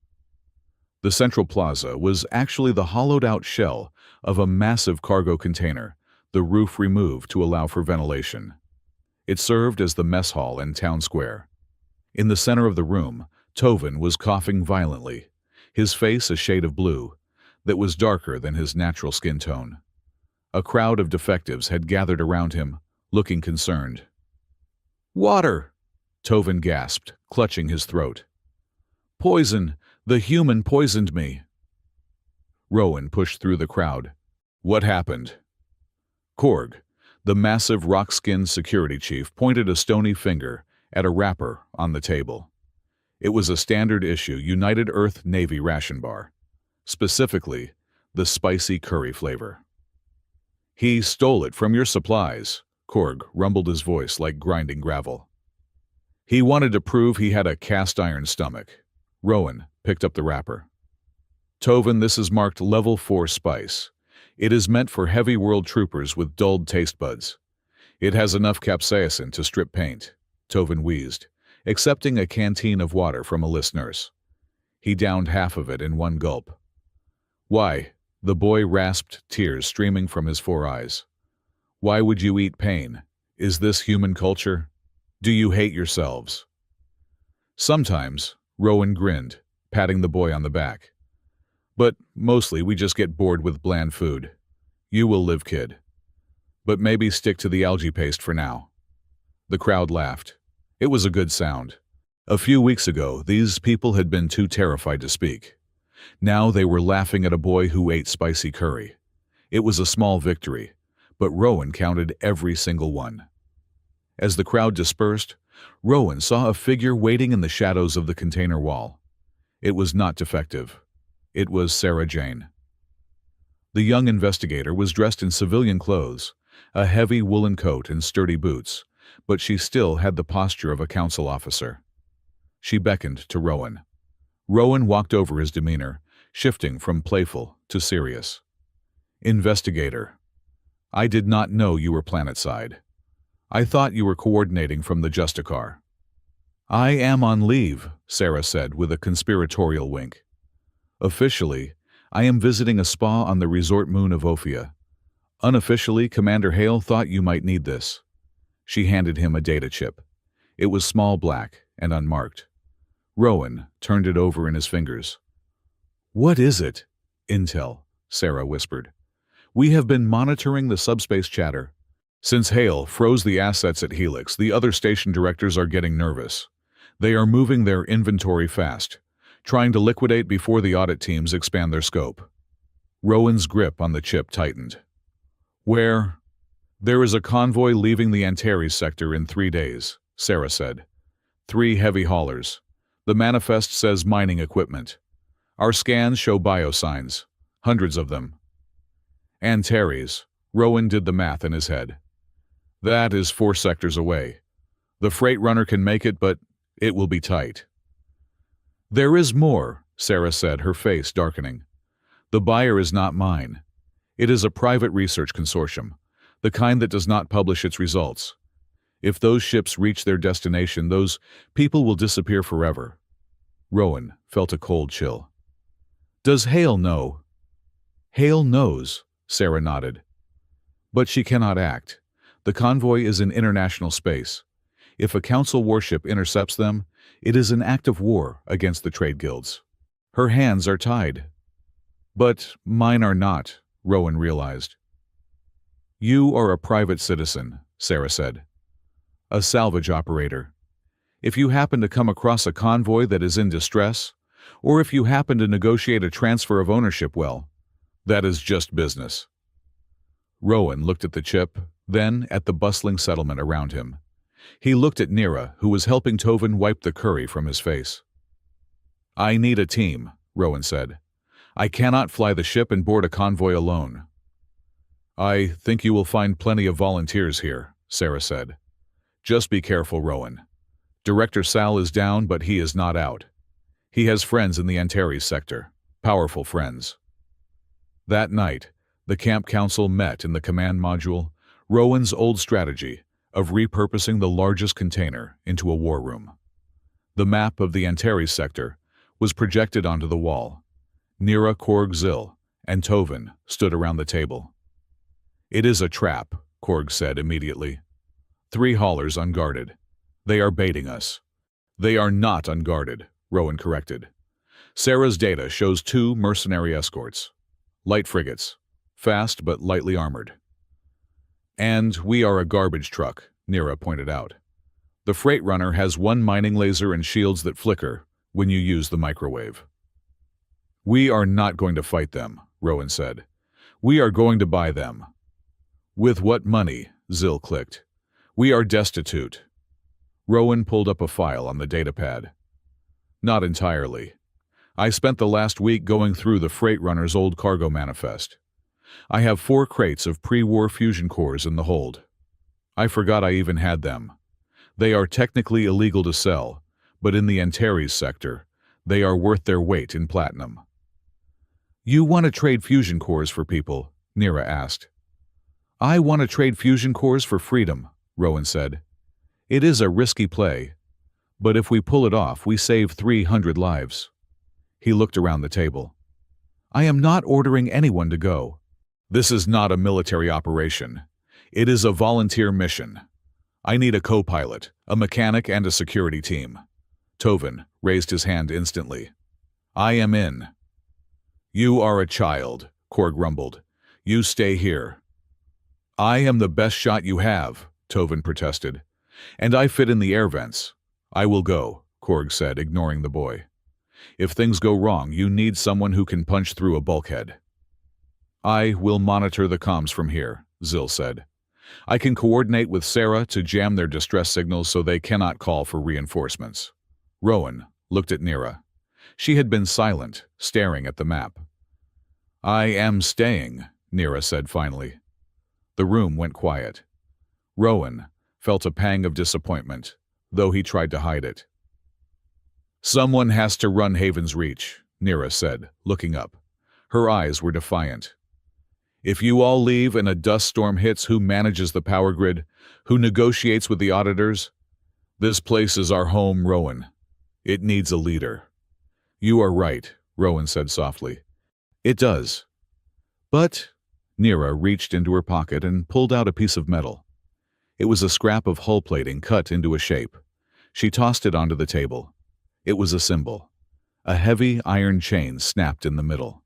The central plaza was actually the hollowed-out shell of a massive cargo container, the roof removed to allow for ventilation. It served as the mess hall and town square. In the center of the room, Tovin was coughing violently, his face a shade of blue that was darker than his natural skin tone. A crowd of defectives had gathered around him, looking concerned. Water! Tovin gasped, clutching his throat. Poison! The human poisoned me! Rowan pushed through the crowd. What happened? Korg, the massive rock-skinned security chief, pointed a stony finger at a wrapper on the table. It was a standard-issue United Earth Navy ration bar, specifically the spicy curry flavor. He stole it from your supplies, Korg rumbled, his voice like grinding gravel. He wanted to prove he had a cast-iron stomach. Rowan picked up the wrapper. Tovin, this is marked Level 4 spice. It is meant for heavy world troopers with dulled taste buds. It has enough capsaicin to strip paint, Tovin wheezed, accepting a canteen of water from a list nurse. He downed half of it in one gulp. Why? The boy rasped, tears streaming from his 4 eyes. Why would you eat pain? Is this human culture? Do you hate yourselves? Sometimes, Rowan grinned, patting the boy on the back. But mostly we just get bored with bland food. You will live, kid. But maybe stick to the algae paste for now. The crowd laughed. It was a good sound. A few weeks ago, these people had been too terrified to speak. Now they were laughing at a boy who ate spicy curry. It was a small victory, but Rowan counted every single one. As the crowd dispersed, Rowan saw a figure waiting in the shadows of the container wall. It was not Defective. It was Sarah Jane. The young investigator was dressed in civilian clothes, a heavy woolen coat and sturdy boots, but she still had the posture of a council officer. She beckoned to Rowan. Rowan walked over his demeanor, shifting from playful to serious. Investigator, I did not know you were planetside. I thought you were coordinating from the Justicar. I am on leave, Sarah said with a conspiratorial wink. Officially, I am visiting a spa on the resort moon of Ophia. Unofficially, Commander Hale thought you might need this. She handed him a data chip. It was small black and unmarked. Rowan turned it over in his fingers. What is it? Intel, Sarah whispered. We have been monitoring the subspace chatter. Since Hale froze the assets at Helix, the other station directors are getting nervous. They are moving their inventory fast, trying to liquidate before the audit teams expand their scope. Rowan's grip on the chip tightened. Where? There is a convoy leaving the Antares sector in 3 days, Sarah said. 3 heavy haulers. The manifest says mining equipment. Our scans show biosigns. Hundreds of them. Antares. Rowan did the math in his head. That is 4 sectors away. The freight runner can make it, but it will be tight. There is more, Sarah said, her face darkening. The buyer is not mine. It is a private research consortium, the kind that does not publish its results. If those ships reach their destination, those people will disappear forever. Rowan felt a cold chill. Does Hale know? Hale knows, Sarah nodded. But she cannot act. The convoy is in international space. If a council warship intercepts them, it is an act of war against the trade guilds. Her hands are tied. But mine are not, Rowan realized. You are a private citizen, Sarah said. A salvage operator. If you happen to come across a convoy that is in distress, or if you happen to negotiate a transfer of ownership, well, that is just business. Rowan looked at the chip, then at the bustling settlement around him. He looked at Nira, who was helping Tovin wipe the curry from his face. I need a team, Rowan said. I cannot fly the ship and board a convoy alone. I think you will find plenty of volunteers here, Sarah said. Just be careful, Rowan. Director Sal is down, but he is not out. He has friends in the Antares sector, powerful friends. That night, the camp council met in the command module, Rowan's old strategy of repurposing the largest container into a war room. The map of the Antares sector was projected onto the wall. Nira, Korg, Zil, and Tovin stood around the table. It is a trap, Korg said immediately. 3 haulers unguarded. They are baiting us. They are not unguarded, Rowan corrected. Sarah's data shows 2 mercenary escorts. Light frigates. Fast but lightly armored. And we are a garbage truck, Nira pointed out. The freight runner has 1 mining laser and shields that flicker when you use the microwave. We are not going to fight them, Rowan said. We are going to buy them. With what money? Zil clicked. We are destitute. Rowan pulled up a file on the datapad. Not entirely. I spent the last week going through the freight runner's old cargo manifest. I have 4 crates of pre-war fusion cores in the hold. I forgot I even had them. They are technically illegal to sell, but in the Antares sector, they are worth their weight in platinum. You want to trade fusion cores for people? Nira asked. I want to trade fusion cores for freedom, Rowan said. It is a risky play, but if we pull it off, we save 300 lives. He looked around the table. I am not ordering anyone to go. This is not a military operation. It is a volunteer mission. I need a co-pilot, a mechanic, and a security team. Tovin raised his hand instantly. I am in. You are a child, Korg rumbled. You stay here. I am the best shot you have, Tovin protested. And I fit in the air vents. I will go, Korg said, ignoring the boy. If things go wrong, you need someone who can punch through a bulkhead. I will monitor the comms from here, Zil said. I can coordinate with Sarah to jam their distress signals so they cannot call for reinforcements. Rowan looked at Nira. She had been silent, staring at the map. I am staying, Nira said finally. The room went quiet. Rowan felt a pang of disappointment, though he tried to hide it. Someone has to run Haven's Reach, Nira said, looking up. Her eyes were defiant. If you all leave and a dust storm hits, who manages the power grid? Who negotiates with the auditors? This place is our home, Rowan. It needs a leader. You are right, Rowan said softly. It does. But Nira reached into her pocket and pulled out a piece of metal. It was a scrap of hull plating cut into a shape. She tossed it onto the table. It was a symbol. A heavy iron chain snapped in the middle.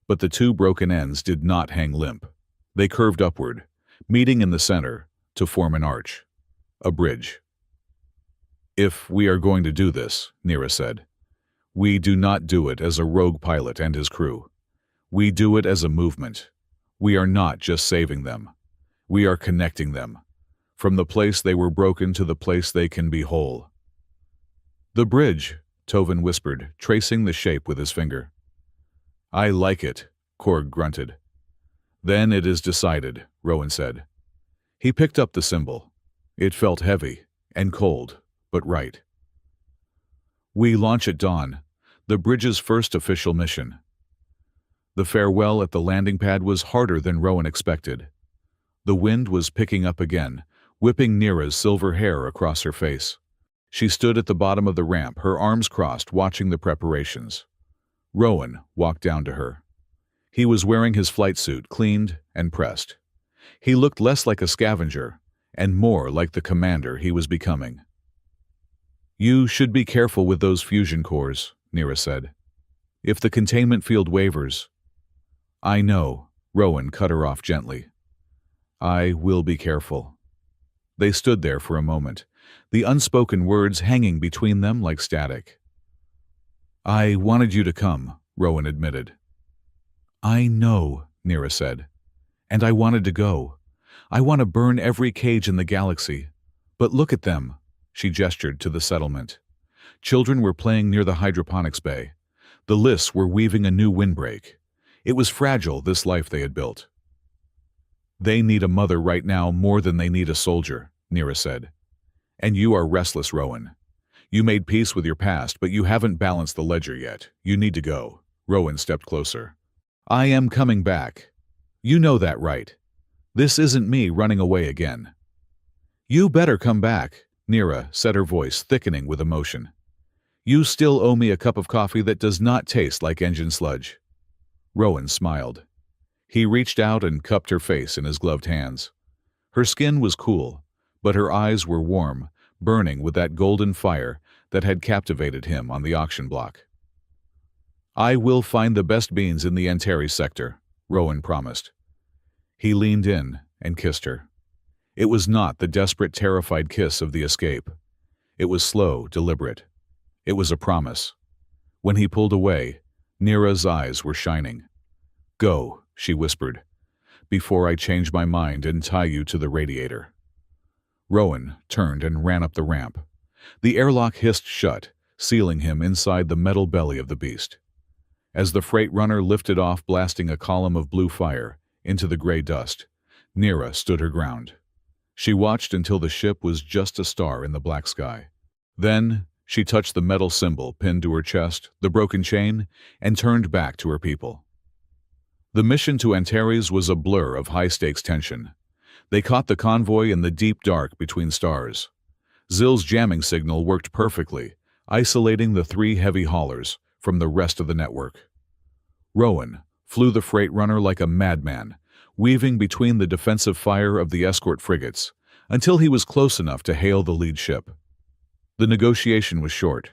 But the two broken ends did not hang limp. They curved upward, meeting in the center to form an arch. A bridge. If we are going to do this, Nira said, we do not do it as a rogue pilot and his crew. We do it as a movement. We are not just saving them. We are connecting them. From the place they were broken to the place they can be whole. The bridge, Tovin whispered, tracing the shape with his finger. I like it, Korg grunted. Then it is decided, Rowan said. He picked up the symbol. It felt heavy and cold, but right. We launch at dawn, the bridge's first official mission. The farewell at the landing pad was harder than Rowan expected. The wind was picking up again, whipping Nira's silver hair across her face. She stood at the bottom of the ramp, her arms crossed, watching the preparations. Rowan walked down to her. He was wearing his flight suit, cleaned and pressed. He looked less like a scavenger and more like the commander he was becoming. You should be careful with those fusion cores, Nira said. If the containment field wavers. I know, Rowan cut her off gently. I will be careful. They stood there for a moment, the unspoken words hanging between them like static. I wanted you to come, Rowan admitted. I know, Nira said. And I wanted to go. I want to burn every cage in the galaxy. But look at them, she gestured to the settlement. Children were playing near the hydroponics bay. The lists were weaving a new windbreak. It was fragile, this life they had built. They need a mother right now more than they need a soldier, Nira said. And you are restless, Rowan. You made peace with your past, but you haven't balanced the ledger yet. You need to go. Rowan stepped closer. I am coming back. You know that, right? This isn't me running away again. You better come back, Nira said, her voice thickening with emotion. You still owe me a cup of coffee that does not taste like engine sludge. Rowan smiled. He reached out and cupped her face in his gloved hands. Her skin was cool, but her eyes were warm, burning with that golden fire that had captivated him on the auction block. I will find the best beans in the Antares sector, Rowan promised. He leaned in and kissed her. It was not the desperate, terrified kiss of the escape. It was slow, deliberate. It was a promise. When he pulled away, Nira's eyes were shining. Go, she whispered, before I change my mind and tie you to the radiator. Rowan turned and ran up the ramp. The airlock hissed shut, sealing him inside the metal belly of the beast. As the freight runner lifted off, blasting a column of blue fire into the gray dust, Nira stood her ground. She watched until the ship was just a star in the black sky. Then she touched the metal symbol pinned to her chest, the broken chain, and turned back to her people. The mission to Antares was a blur of high-stakes tension. They caught the convoy in the deep dark between stars. Zil's jamming signal worked perfectly, isolating the three heavy haulers from the rest of the network. Rowan flew the freight runner like a madman, weaving between the defensive fire of the escort frigates until he was close enough to hail the lead ship. The negotiation was short.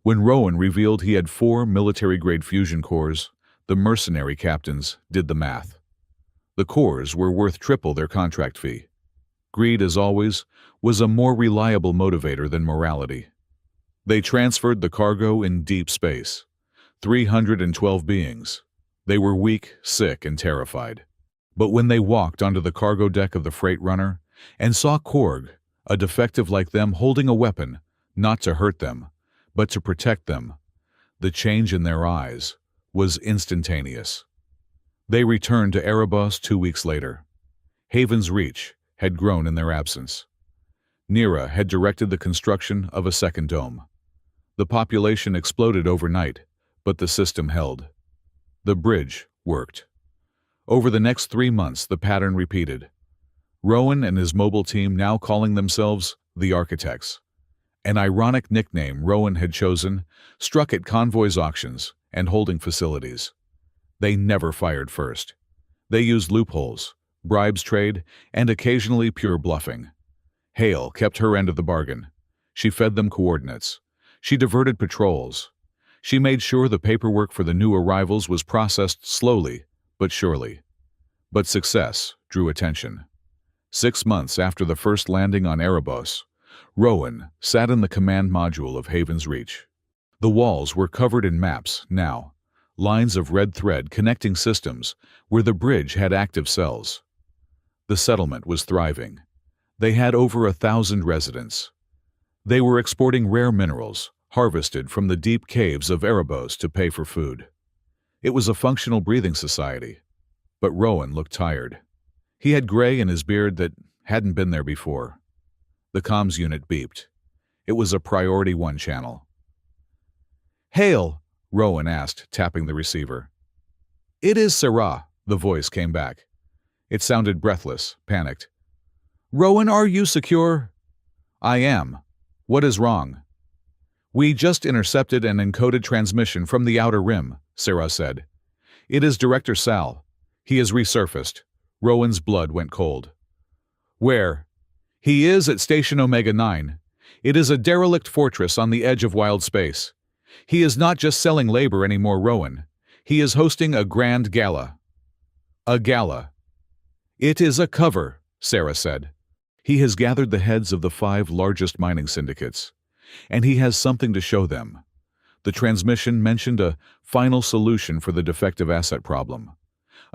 When Rowan revealed he had 4 military-grade fusion cores, the mercenary captains did the math. The cores were worth triple their contract fee. Greed, as always, was a more reliable motivator than morality. They transferred the cargo in deep space. 312 beings. They were weak, sick, and terrified. But when they walked onto the cargo deck of the freight runner and saw Korg, a defective like them holding a weapon, not to hurt them, but to protect them, the change in their eyes was instantaneous. They returned to Erebos 2 weeks later. Haven's Reach had grown in their absence. Nira had directed the construction of a second dome. The population exploded overnight, but the system held. The bridge worked. Over the next 3 months, the pattern repeated. Rowan and his mobile team, now calling themselves the Architects, an ironic nickname Rowan had chosen, struck at convoys, auctions, and holding facilities. They never fired first. They used loopholes, bribes trade, and occasionally pure bluffing. Hale kept her end of the bargain. She fed them coordinates. She diverted patrols. She made sure the paperwork for the new arrivals was processed slowly but surely. But success drew attention. 6 months after the first landing on Erebos, Rowan sat in the command module of Haven's Reach. The walls were covered in maps now, lines of red thread connecting systems where the bridge had active cells. The settlement was thriving. They had over 1,000 residents. They were exporting rare minerals, harvested from the deep caves of Erebos to pay for food. It was a functional breathing society. But Rowan looked tired. He had gray in his beard that hadn't been there before. The comms unit beeped. It was a Priority 1 channel. "Hale," Rowan asked, tapping the receiver. "It is Sarah," the voice came back. It sounded breathless, panicked. "Rowan, are you secure?" "I am. What is wrong?" "We just intercepted an encoded transmission from the Outer Rim," Sarah said. "It is Director Sal. He has resurfaced." Rowan's blood went cold. "Where?" "He is at Station Omega-9. It is a derelict fortress on the edge of wild space. He is not just selling labor anymore, Rowan. He is hosting a grand gala." "A gala?" "It is a cover," Sarah said. "He has gathered the heads of the 5 largest mining syndicates, and he has something to show them." The transmission mentioned a final solution for the defective asset problem,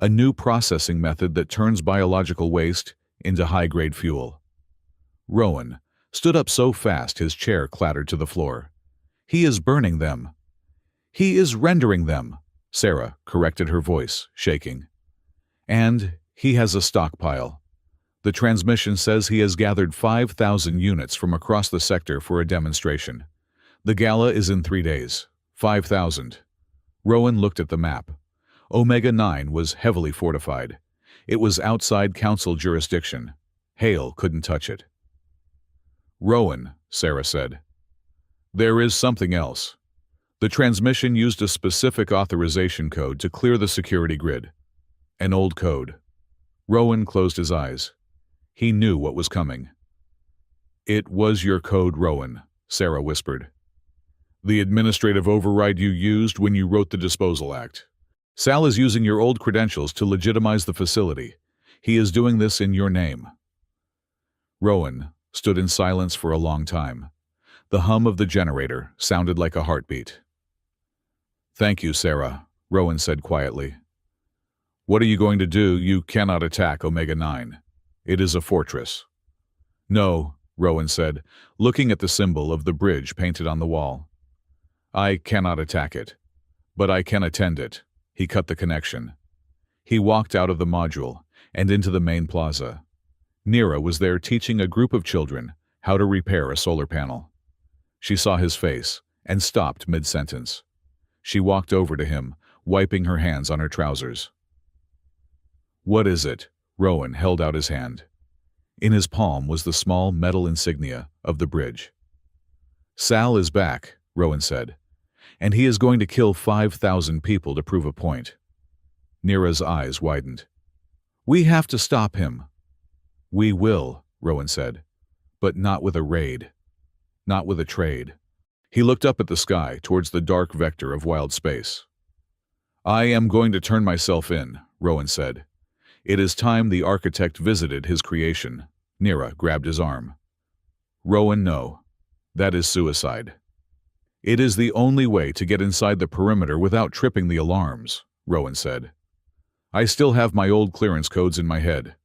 a new processing method that turns biological waste into high-grade fuel. Rowan stood up so fast his chair clattered to the floor. "He is burning them." "He is rendering them," Sarah corrected, her voice shaking. "And he has a stockpile. The transmission says he has gathered 5,000 units from across the sector for a demonstration. The gala is in 3 days. 5,000. Rowan looked at the map. Omega-9 was heavily fortified. It was outside council jurisdiction. Hale couldn't touch it. "Rowan," Sarah said. "There is something else. The transmission used a specific authorization code to clear the security grid. An old code." Rowan closed his eyes. He knew what was coming. "It was your code, Rowan," Sarah whispered. "The administrative override you used when you wrote the Disposal Act. Sal is using your old credentials to legitimize the facility. He is doing this in your name." Rowan stood in silence for a long time. The hum of the generator sounded like a heartbeat. "Thank you, Sarah," Rowan said quietly. "What are you going to do? You cannot attack Omega-9. It is a fortress." "No," Rowan said, looking at the symbol of the bridge painted on the wall. "I cannot attack it, but I can attend it." He cut the connection. He walked out of the module and into the main plaza. Nira was there teaching a group of children how to repair a solar panel. She saw his face and stopped mid-sentence. She walked over to him, wiping her hands on her trousers. "What is it?" Rowan held out his hand. In his palm was the small metal insignia of the bridge. "Sal is back," Rowan said, "and he is going to kill 5,000 people to prove a point." Nira's eyes widened. "We have to stop him." "We will," Rowan said, "but not with a raid. Not with a trade." He looked up at the sky towards the dark vector of wild space. "I am going to turn myself in," Rowan said. "It is time the architect visited his creation." Nira grabbed his arm. "Rowan, no. That is suicide." It is the only way to get inside the perimeter without tripping the alarms, Rowan said. I still have my old clearance codes in my head.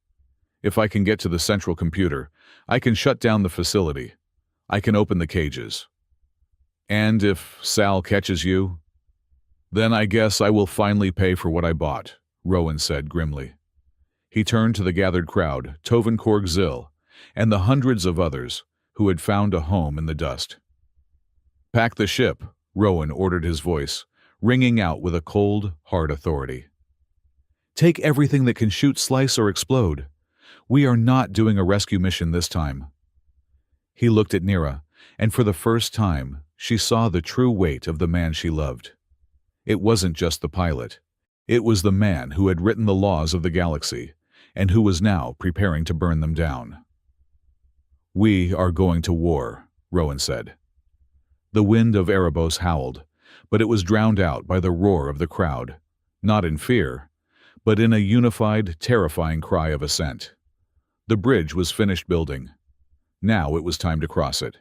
If I can get to the central computer, I can shut down the facility. I can open the cages. And if Sal catches you, then I guess I will finally pay for what I bought, Rowan said grimly. He turned to the gathered crowd, Tovenkorg Zil, and the hundreds of others who had found a home in the dust. Pack the ship, Rowan ordered, his voice ringing out with a cold, hard authority. Take everything that can shoot, slice, or explode. We are not doing a rescue mission this time. He looked at Nira, and for the first time, she saw the true weight of the man she loved. It wasn't just the pilot. It was the man who had written the laws of the galaxy, and who was now preparing to burn them down. We are going to war, Rowan said. The wind of Erebos howled, but it was drowned out by the roar of the crowd, not in fear, but in a unified, terrifying cry of assent. The bridge was finished building. Now it was time to cross it.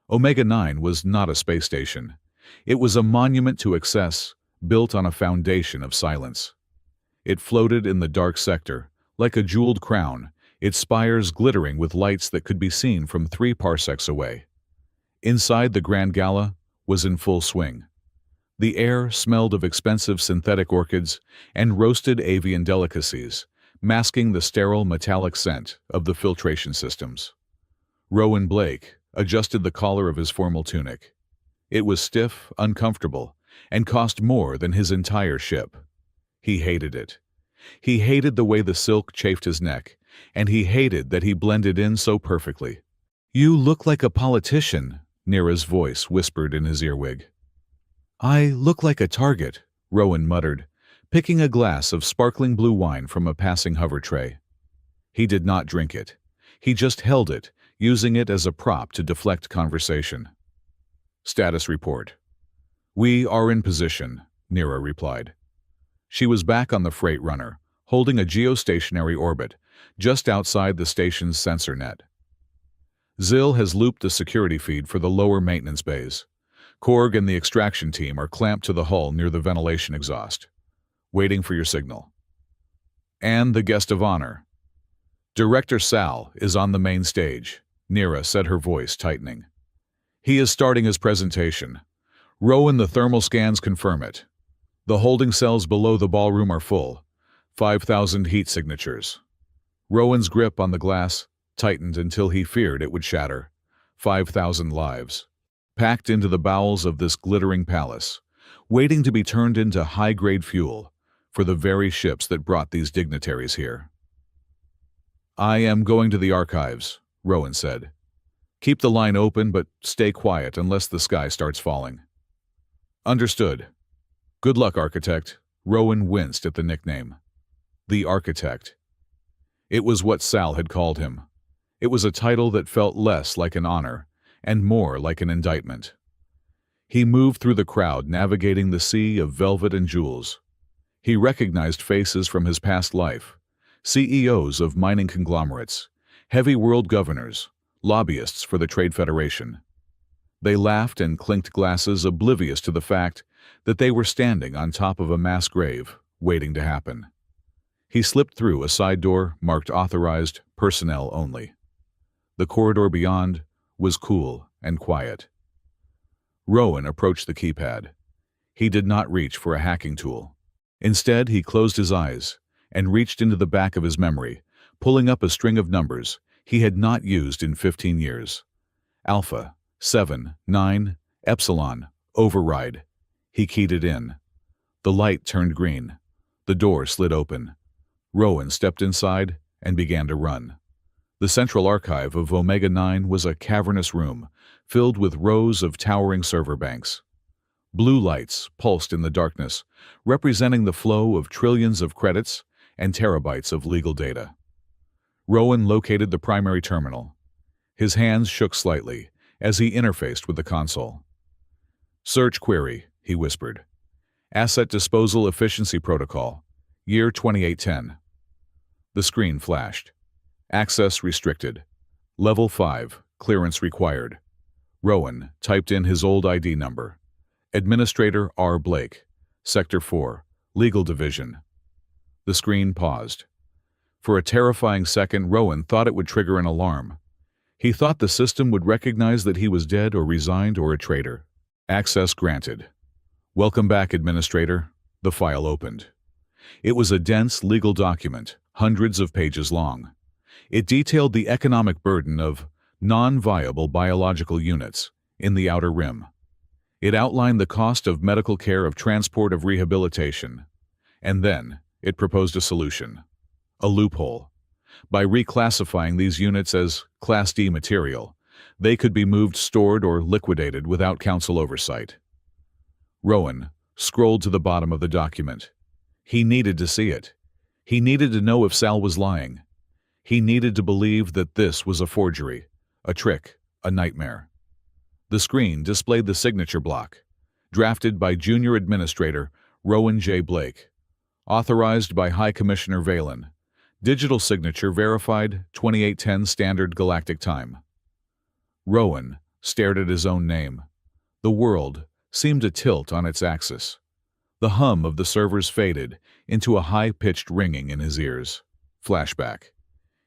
Omega-9 was not a space station. It was a monument to excess, built on a foundation of silence. It floated in the dark sector, like a jeweled crown, its spires glittering with lights that could be seen from 3 parsecs away. Inside, the Grand Gala was in full swing. The air smelled of expensive synthetic orchids and roasted avian delicacies, masking the sterile metallic scent of the filtration systems. Rowan Blake adjusted the collar of his formal tunic. It was stiff, uncomfortable, and cost more than his entire ship. He hated it. He hated the way the silk chafed his neck, and he hated that he blended in so perfectly. You look like a politician, Nira's voice whispered in his earwig. I look like a target, Rowan muttered, picking a glass of sparkling blue wine from a passing hover tray. He did not drink it. He just held it, using it as a prop to deflect conversation. Status report. We are in position, Nira replied. She was back on the freight runner, holding a geostationary orbit, just outside the station's sensor net. Zil has looped the security feed for the lower maintenance bays. Korg and the extraction team are clamped to the hull near the ventilation exhaust, waiting for your signal. And the guest of honor. Director Sal is on the main stage, Nira said, her voice tightening. He is starting his presentation. Rowan, the thermal scans confirm it. The holding cells below the ballroom are full. 5,000 heat signatures. Rowan's grip on the glass tightened until he feared it would shatter. 5,000 lives, packed into the bowels of this glittering palace, waiting to be turned into high-grade fuel for the very ships that brought these dignitaries here. I am going to the archives, Rowan said. Keep the line open, but stay quiet unless the sky starts falling. Understood. Good luck, Architect. Rowan winced at the nickname. The Architect. It was what Sal had called him. It was a title that felt less like an honor and more like an indictment. He moved through the crowd, navigating the sea of velvet and jewels. He recognized faces from his past life, CEOs of mining conglomerates, heavy world governors, lobbyists for the Trade Federation. They laughed and clinked glasses, oblivious to the fact that they were standing on top of a mass grave, waiting to happen. He slipped through a side door marked Authorized Personnel Only. The corridor beyond was cool and quiet. Rowan approached the keypad. He did not reach for a hacking tool. Instead, he closed his eyes and reached into the back of his memory, pulling up a string of numbers he had not used in 15 years. Alpha, 7, 9, Epsilon, override. He keyed it in. The light turned green. The door slid open. Rowan stepped inside and began to run. The central archive of Omega-9 was a cavernous room filled with rows of towering server banks. Blue lights pulsed in the darkness, representing the flow of trillions of credits and terabytes of legal data. Rowan located the primary terminal. His hands shook slightly as he interfaced with the console. Search query, he whispered. Asset Disposal Efficiency Protocol, year 2810. The screen flashed. Access restricted. Level 5, clearance required. Rowan typed in his old ID number. Administrator R. Blake, Sector 4, Legal Division. The screen paused. For a terrifying second, Rowan thought it would trigger an alarm. He thought the system would recognize that he was dead or resigned or a traitor. Access granted. Welcome back, Administrator. The file opened. It was a dense legal document, hundreds of pages long. It detailed the economic burden of non-viable biological units in the Outer Rim. It outlined the cost of medical care, of transport, of rehabilitation. And then it proposed a solution. A loophole. By reclassifying these units as Class D material, they could be moved, stored, or liquidated without council oversight. Rowan scrolled to the bottom of the document. He needed to see it. He needed to know if Sal was lying. He needed to believe that this was a forgery, a trick, a nightmare. The screen displayed the signature block, drafted by Junior Administrator Rowan J. Blake, authorized by High Commissioner Valen, digital signature verified 2810 Standard Galactic Time. Rowan stared at his own name. The world seemed to tilt on its axis. The hum of the servers faded into a high-pitched ringing in his ears. Flashback.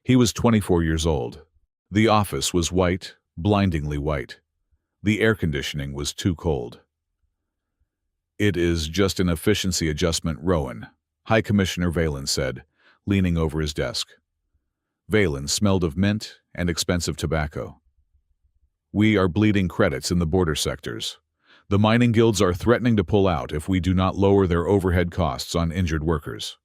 He was 24 years old. The office was white, blindingly white. The air conditioning was too cold. "It is just an efficiency adjustment, Rowan," High Commissioner Valen said, leaning over his desk. Valen smelled of mint and expensive tobacco. "We are bleeding credits in the border sectors. The mining guilds are threatening to pull out if we do not lower their overhead costs on injured workers."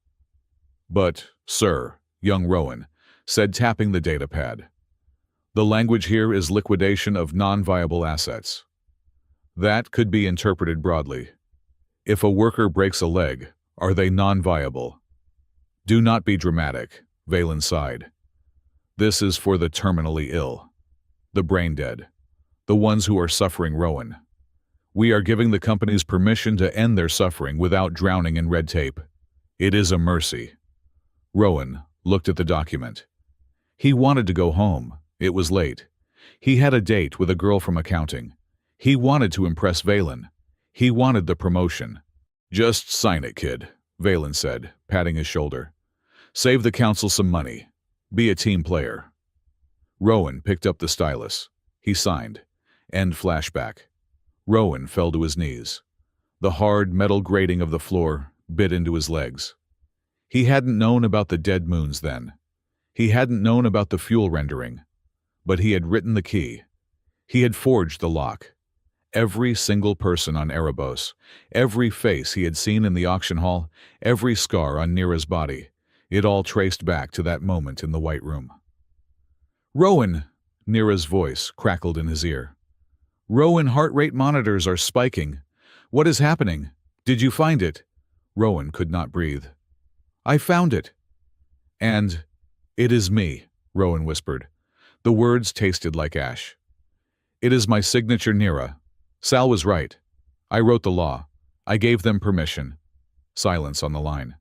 "But, sir," young Rowan said, tapping the data pad, "the language here is liquidation of non-viable assets. That could be interpreted broadly. If a worker breaks a leg, are they non-viable?" "Do not be dramatic," Valen sighed. "This is for the terminally ill, the brain-dead, the ones who are suffering, Rowan. We are giving the companies permission to end their suffering without drowning in red tape. It is a mercy." Rowan looked at the document. He wanted to go home. It was late. He had a date with a girl from accounting. He wanted to impress Valen. He wanted the promotion. "Just sign it, kid," Valen said, patting his shoulder. "Save the council some money. Be a team player." Rowan picked up the stylus. He signed. End flashback. Rowan fell to his knees. The hard metal grating of the floor bit into his legs. He hadn't known about the dead moons then. He hadn't known about the fuel rendering. But he had written the key. He had forged the lock. Every single person on Erebos, every face he had seen in the auction hall, every scar on Nira's body, it all traced back to that moment in the White Room. "Rowan!" Nira's voice crackled in his ear. "Rowan, heart rate monitors are spiking. What is happening? Did you find it?" Rowan could not breathe. "I found it." "And it is me," Rowan whispered. The words tasted like ash. "It is my signature, Nira. Sal was right. I wrote the law. I gave them permission." Silence on the line.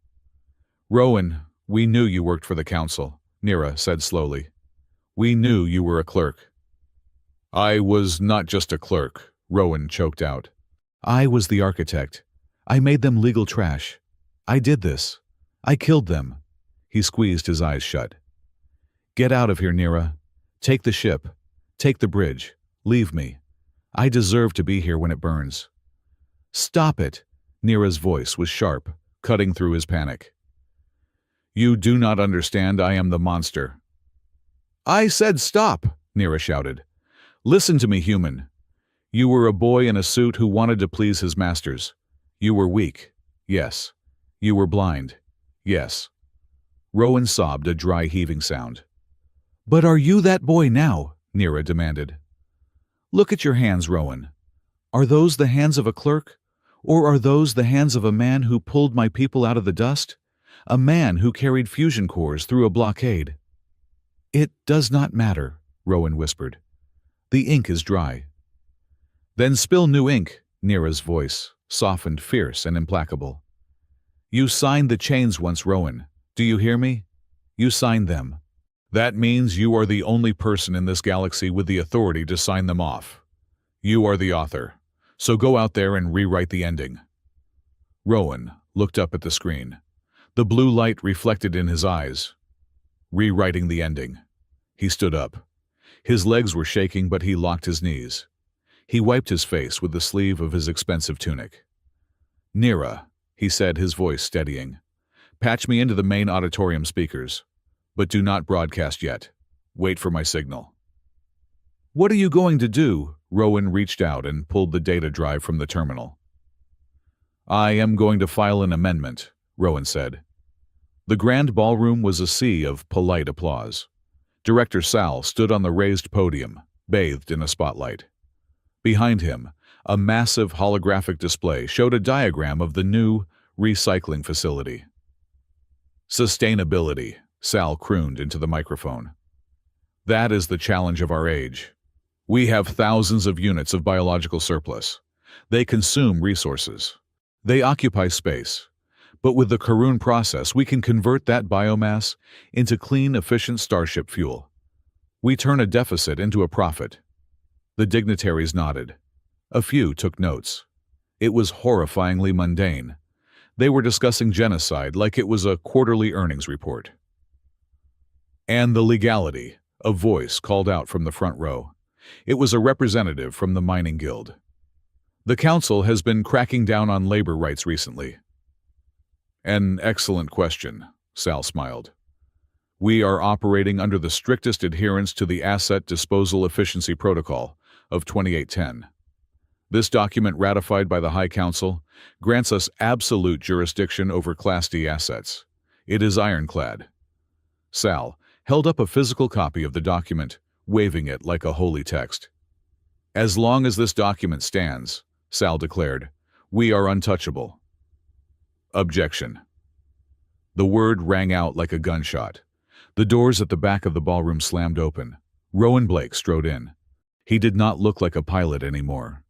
"Rowan, we knew you worked for the council," Nira said slowly. "We knew you were a clerk." "I was not just a clerk," Rowan choked out. "I was the architect. I made them legal trash. I did this. I killed them." He squeezed his eyes shut. "Get out of here, Nira. Take the ship. Take the bridge. Leave me. I deserve to be here when it burns." "Stop it!" Nira's voice was sharp, cutting through his panic. "You do not understand. I am the monster." "I said stop!" Nira shouted. "Listen to me, human. You were a boy in a suit who wanted to please his masters. You were weak. Yes. You were blind. Yes." Rowan sobbed a dry heaving sound. "But are you that boy now?" Nira demanded. "Look at your hands, Rowan. Are those the hands of a clerk? Or are those the hands of a man who pulled my people out of the dust? A man who carried fusion cores through a blockade?" "It does not matter," Rowan whispered. "The ink is dry." "Then spill new ink," Nira's voice softened, fierce and implacable. "You signed the chains once, Rowan. Do you hear me? You signed them. That means you are the only person in this galaxy with the authority to sign them off. You are the author, so go out there and rewrite the ending. Rowan looked up at the screen. The blue light reflected in his eyes. Rewriting the ending. He stood up. His legs were shaking, but he locked his knees. He wiped his face with the sleeve of his expensive tunic. Nira, he said, his voice steadying. Patch me into the main auditorium speakers. But do not broadcast yet. Wait for my signal. What are you going to do? Rowan reached out and pulled the data drive from the terminal. I am going to file an amendment, Rowan said. The grand ballroom was a sea of polite applause. Director Sal stood on the raised podium, bathed in a spotlight. Behind him, a massive holographic display showed a diagram of the new recycling facility. Sustainability, Sal crooned into the microphone. That is the challenge of our age. We have thousands of units of biological surplus. They consume resources. They occupy space. But with the Karun process, we can convert that biomass into clean, efficient starship fuel. We turn a deficit into a profit. The dignitaries nodded. A few took notes. It was horrifyingly mundane. They were discussing genocide like it was a quarterly earnings report. And the legality, a voice called out from the front row. It was a representative from the mining guild. The council has been cracking down on labor rights recently. An excellent question, Sal smiled. We are operating under the strictest adherence to the Asset Disposal Efficiency Protocol of 2810. This document, ratified by the High Council, grants us absolute jurisdiction over Class D assets. It is ironclad. Sal held up a physical copy of the document, waving it like a holy text. As long as this document stands, Sal declared, we are untouchable. Objection. The word rang out like a gunshot. The doors at the back of the ballroom slammed open. Rowan Blake strode in. He did not look like a pilot anymore.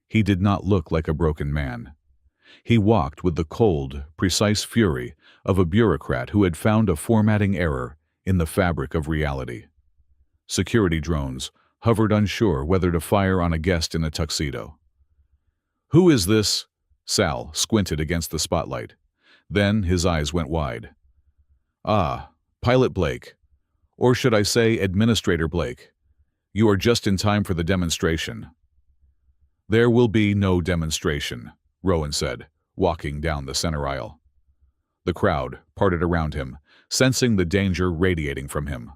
He did not look like a broken man. He walked with the cold, precise fury of a bureaucrat who had found a formatting error in the fabric of reality. Security drones hovered, unsure whether to fire on a guest in a tuxedo. Who is this? Sal squinted against the spotlight. Then his eyes went wide. Ah, Pilot Blake. Or should I say Administrator Blake. You are just in time for the demonstration. There will be no demonstration, Rowan said, walking down the center aisle. The crowd parted around him, sensing the danger radiating from him.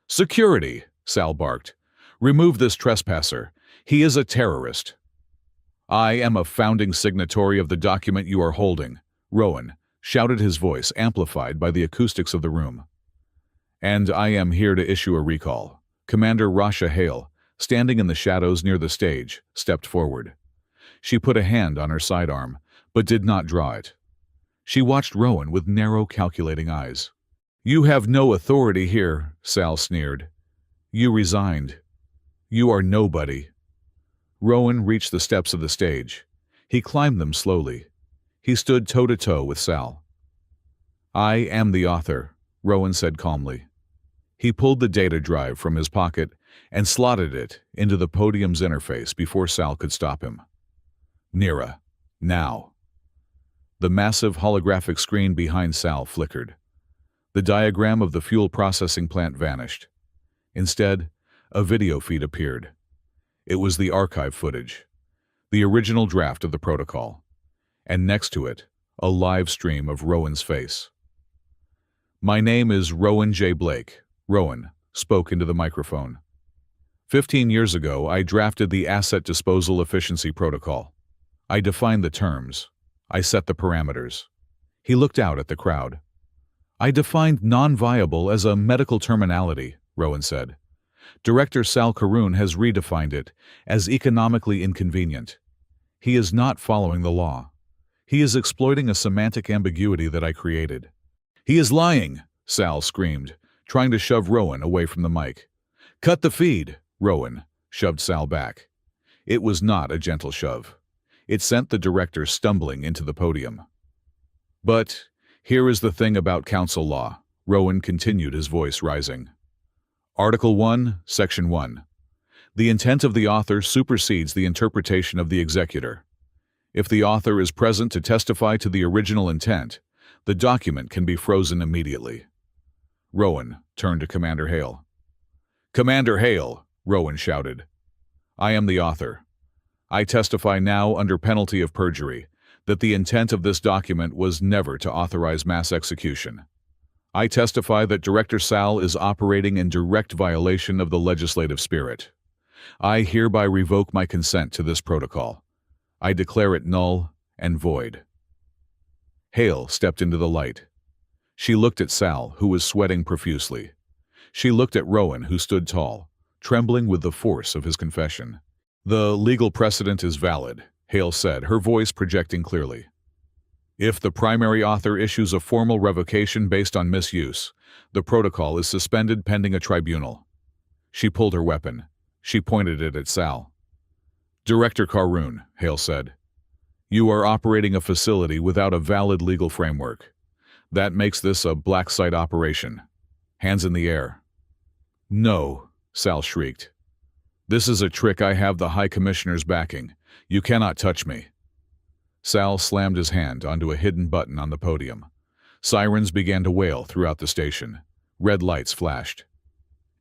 Security, Sal barked. Remove this trespasser. He is a terrorist. I am a founding signatory of the document you are holding, Rowan shouted, his voice amplified by the acoustics of the room. And I am here to issue a recall. Commander Rasha Hale, standing in the shadows near the stage, stepped forward. She put a hand on her sidearm, but did not draw it. She watched Rowan with narrow, calculating eyes. You have no authority here, Sal sneered. You resigned. You are nobody. Rowan reached the steps of the stage. He climbed them slowly. He stood toe-to-toe with Sal. I am the author, Rowan said calmly. He pulled the data drive from his pocket and slotted it into the podium's interface before Sal could stop him. Nira, now. The massive holographic screen behind Sal flickered. The diagram of the fuel processing plant vanished. Instead, a video feed appeared. It was the archive footage, the original draft of the protocol, and next to it, a live stream of Rowan's face. My name is Rowan J. Blake, Rowan spoke into the microphone. 15 years ago, I drafted the Asset Disposal Efficiency Protocol. I defined the terms. I set the parameters. He looked out at the crowd. I defined non-viable as a medical terminality, Rowan said. Director Sal Karun has redefined it as economically inconvenient. He is not following the law. He is exploiting a semantic ambiguity that I created. He is lying, Sal screamed, trying to shove Rowan away from the mic. Cut the feed, Rowan shoved Sal back. It was not a gentle shove. It sent the director stumbling into the podium. But here is the thing about council law, Rowan continued, his voice rising. Article 1, Section 1. The intent of the author supersedes the interpretation of the executor. If the author is present to testify to the original intent, the document can be frozen immediately. Rowan turned to Commander Hale. "Commander Hale," Rowan shouted, "I am the author. I testify now under penalty of perjury that the intent of this document was never to authorize mass execution. I testify that Director Sal is operating in direct violation of the legislative spirit. I hereby revoke my consent to this protocol. I declare it null and void." Hale stepped into the light. She looked at Sal, who was sweating profusely. She looked at Rowan, who stood tall, trembling with the force of his confession. "The legal precedent is valid," Hale said, her voice projecting clearly. "If the primary author issues a formal revocation based on misuse, the protocol is suspended pending a tribunal." She pulled her weapon. She pointed it at Sal. "Director Carroon," Hale said, "you are operating a facility without a valid legal framework. That makes this a black site operation. Hands in the air." "No," Sal shrieked. "This is a trick I have the High Commissioner's backing. You cannot touch me." Sal slammed his hand onto a hidden button on the podium. Sirens began to wail throughout the station. Red lights flashed.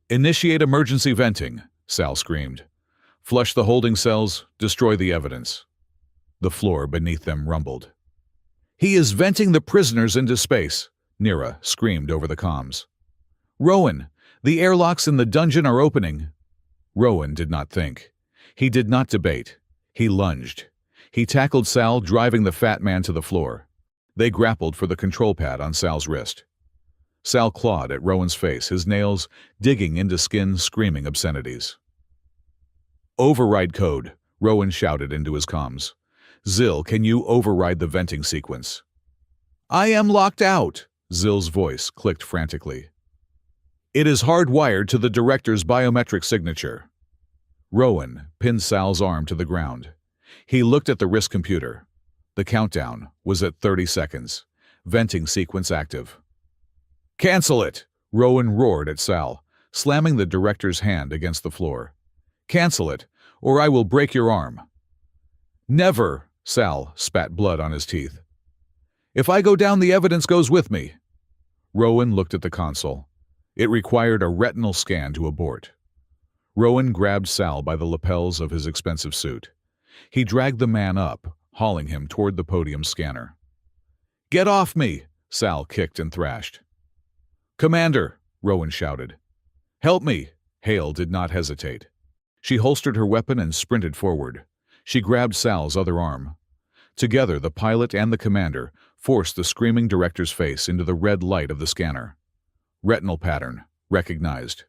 "Initiate emergency venting," Sal screamed. "Flush the holding cells, destroy the evidence." The floor beneath them rumbled. "He is venting the prisoners into space," Nira screamed over the comms. "Rowan, the airlocks in the dungeon are opening." Rowan did not think. He did not debate. He lunged. He tackled Sal, driving the fat man to the floor. They grappled for the control pad on Sal's wrist. Sal clawed at Rowan's face, his nails digging into skin, screaming obscenities. "Override code," Rowan shouted into his comms. "Zill, can you override the venting sequence?" "I am locked out," Zill's voice clicked frantically. "It is hardwired to the director's biometric signature." Rowan pinned Sal's arm to the ground. He looked at the wrist computer. The countdown was at 30 seconds. Venting sequence active. "Cancel it!" Rowan roared at Sal, slamming the director's hand against the floor. "Cancel it, or I will break your arm." "Never!" Sal spat blood on his teeth. "If I go down, the evidence goes with me." Rowan looked at the console. It required a retinal scan to abort. Rowan grabbed Sal by the lapels of his expensive suit. He dragged the man up, hauling him toward the podium scanner. "Get off me!" Sal kicked and thrashed. "Commander!" Rowan shouted. "Help me!" Hale did not hesitate. She holstered her weapon and sprinted forward. She grabbed Sal's other arm. Together, the pilot and the commander forced the screaming director's face into the red light of the scanner. Retinal pattern recognized.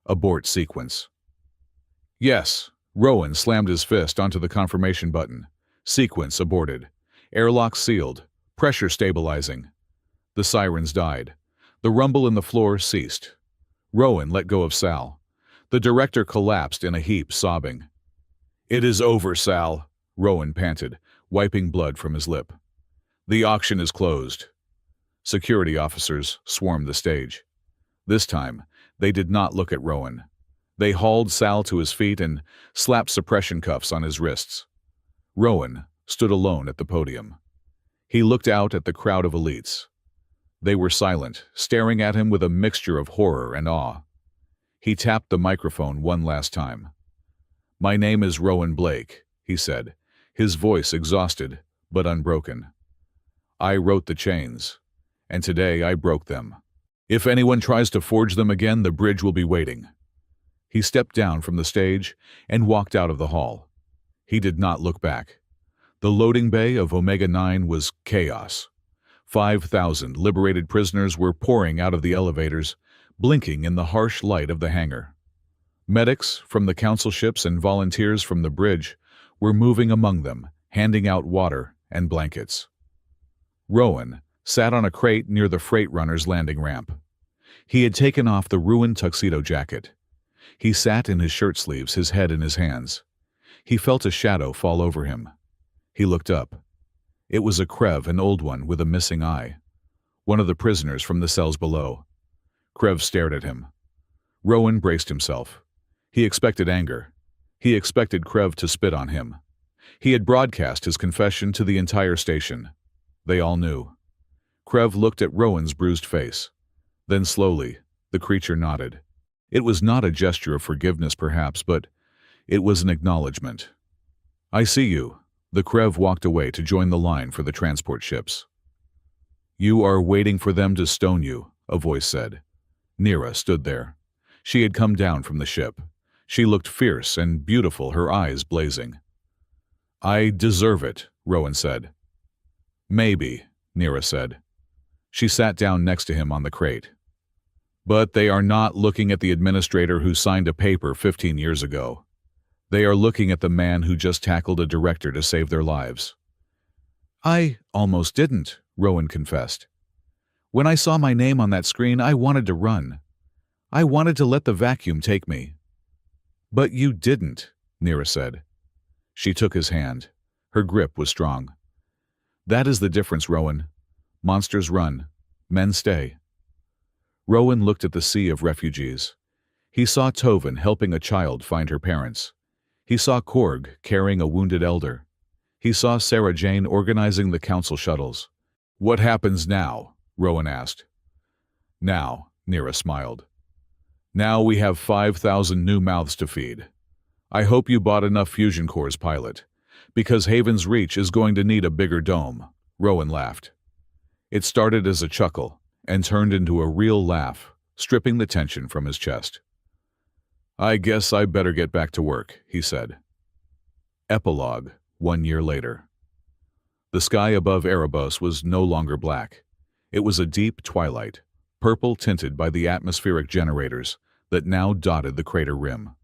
Abort sequence. "Yes." Rowan slammed his fist onto the confirmation button. Sequence aborted. Airlock sealed. Pressure stabilizing. The sirens died. The rumble in the floor ceased. Rowan let go of Sal. The director collapsed in a heap, sobbing. "It is over, Sal," Rowan panted, wiping blood from his lip. "The auction is closed." Security officers swarmed the stage. This time, they did not look at Rowan. They hauled Sal to his feet and slapped suppression cuffs on his wrists. Rowan stood alone at the podium. He looked out at the crowd of elites. They were silent, staring at him with a mixture of horror and awe. He tapped the microphone one last time. "My name is Rowan Blake," he said, his voice exhausted but unbroken. "I wrote the chains, and today I broke them. If anyone tries to forge them again, the bridge will be waiting." He stepped down from the stage and walked out of the hall. He did not look back. The loading bay of Omega-9 was chaos. 5,000 liberated prisoners were pouring out of the elevators, blinking in the harsh light of the hangar. Medics from the council ships and volunteers from the bridge were moving among them, handing out water and blankets. Rowan sat on a crate near the freight runner's landing ramp. He had taken off the ruined tuxedo jacket. He sat in his shirt sleeves, his head in his hands. He felt a shadow fall over him. He looked up. It was a Krev, an old one with a missing eye. One of the prisoners from the cells below. Krev stared at him. Rowan braced himself. He expected anger. He expected Krev to spit on him. He had broadcast his confession to the entire station. They all knew. Krev looked at Rowan's bruised face. Then slowly, the creature nodded. It was not a gesture of forgiveness perhaps, but it was an acknowledgement. I see you. The Krev walked away to join the line for the transport ships. You are waiting for them to stone you, a voice said. Nira stood there. She had come down from the ship. She looked fierce and beautiful, her eyes blazing. I deserve it, Rowan said. Maybe, Nira said. She sat down next to him on the crate. But they are not looking at the administrator who signed a paper 15 years ago. They are looking at the man who just tackled a director to save their lives. I almost didn't, Rowan confessed. When I saw my name on that screen, I wanted to run. I wanted to let the vacuum take me. But you didn't, Nira said. She took his hand. Her grip was strong. That is the difference, Rowan. Monsters run. Men stay. Rowan looked at the sea of refugees. He saw Tovin helping a child find her parents. He saw Korg carrying a wounded elder. He saw Sarah Jane organizing the council shuttles. What happens now? Rowan asked. Now, Nira smiled. Now we have 5,000 new mouths to feed. I hope you bought enough fusion cores, pilot, because Haven's Reach is going to need a bigger dome. Rowan laughed. It started as a chuckle and turned into a real laugh, stripping the tension from his chest. I guess I better get back to work, he said. Epilogue, 1 year later. The sky above Erebos was no longer black. It was a deep twilight, purple tinted by the atmospheric generators that now dotted the crater rim.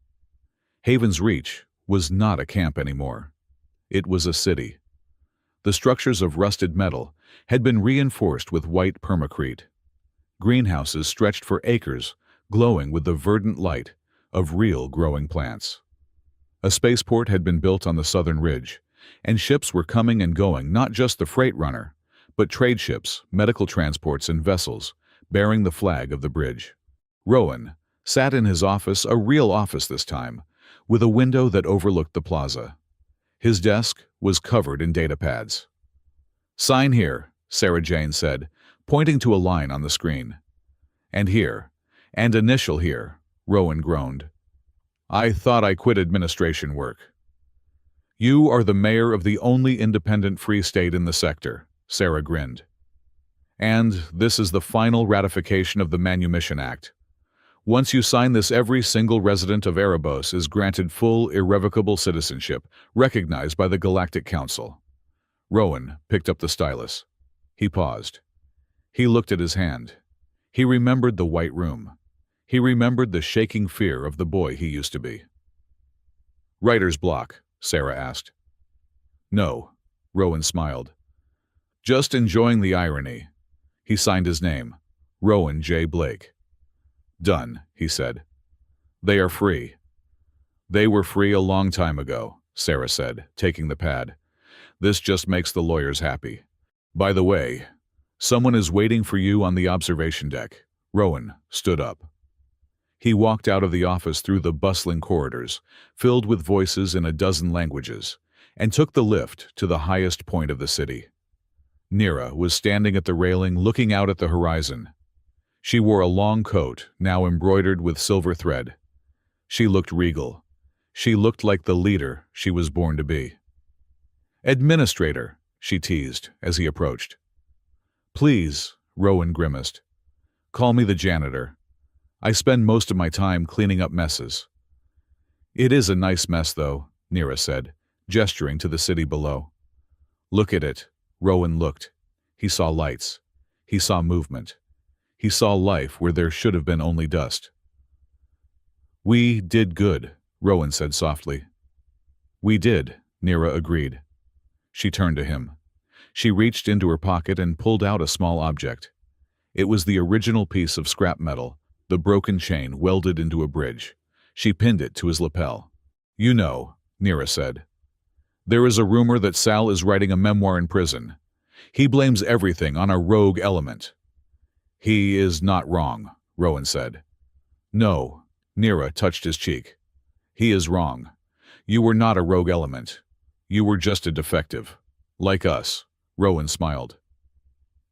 Haven's Reach was not a camp anymore. It was a city. The structures of rusted metal had been reinforced with white permacrete. Greenhouses stretched for acres, glowing with the verdant light of real growing plants. A spaceport had been built on the southern ridge, and ships were coming and going, not just the freight runner, but trade ships, medical transports, and vessels, bearing the flag of the bridge. Rowan sat in his office, a real office this time, with a window that overlooked the plaza. His desk was covered in data pads. Sign here, Sarah Jane said, pointing to a line on the screen. And here, and initial here, Rowan groaned. I thought I quit administration work. You are the mayor of the only independent free state in the sector, Sarah grinned. And this is the final ratification of the Manumission Act. Once you sign this, every single resident of Erebos is granted full, irrevocable citizenship, recognized by the Galactic Council. Rowan picked up the stylus. He paused. He looked at his hand. He remembered the white room. He remembered the shaking fear of the boy he used to be. Writer's block, Sarah asked. No, Rowan smiled. Just enjoying the irony. He signed his name, Rowan J. Blake. Done, he said. They are free. They were free a long time ago, Sarah said, taking the pad. This just makes the lawyers happy. By the way, someone is waiting for you on the observation deck. Rowan stood up. He walked out of the office through the bustling corridors, filled with voices in a dozen languages, and took the lift to the highest point of the city. Nira was standing at the railing looking out at the horizon. She wore a long coat, now embroidered with silver thread. She looked regal. She looked like the leader she was born to be. Administrator, she teased as he approached. Please, Rowan grimaced. Call me the janitor. I spend most of my time cleaning up messes. It is a nice mess, though, Nira said, gesturing to the city below. Look at it. Rowan looked. He saw lights. He saw movement. He saw life where there should have been only dust. We did good, Rowan said softly. We did, Nira agreed. She turned to him. She reached into her pocket and pulled out a small object. It was the original piece of scrap metal, the broken chain welded into a bridge. She pinned it to his lapel. You know, Nira said. There is a rumor that Sal is writing a memoir in prison. He blames everything on a rogue element. He is not wrong, Rowan said. No, Nira touched his cheek. He is wrong. You were not a rogue element. You were just a defective. Like us. Rowan smiled.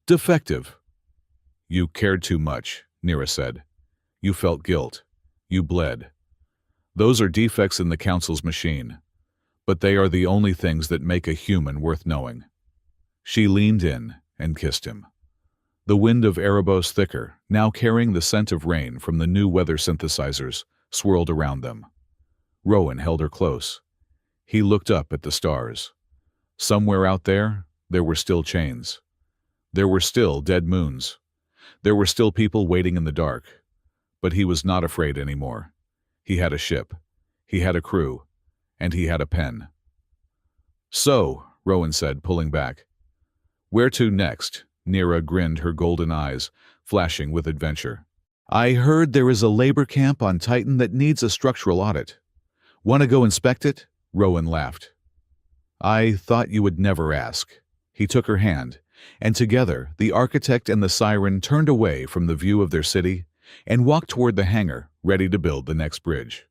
Defective. You cared too much, Nira said. You felt guilt. You bled. Those are defects in the Council's machine. But they are the only things that make a human worth knowing. She leaned in and kissed him. The wind of Erebos thicker, now carrying the scent of rain from the new weather synthesizers, swirled around them. Rowan held her close. He looked up at the stars. Somewhere out there were still chains. There were still dead moons. There were still people waiting in the dark. But he was not afraid anymore. He had a ship. He had a crew. And he had a pen. So, Rowan said, pulling back. Where to next? Nira grinned, her golden eyes flashing with adventure. I heard there is a labor camp on Titan that needs a structural audit. Want to go inspect it? Rowan laughed. I thought you would never ask. He took her hand, and together the architect and the siren turned away from the view of their city and walked toward the hangar, ready to build the next bridge.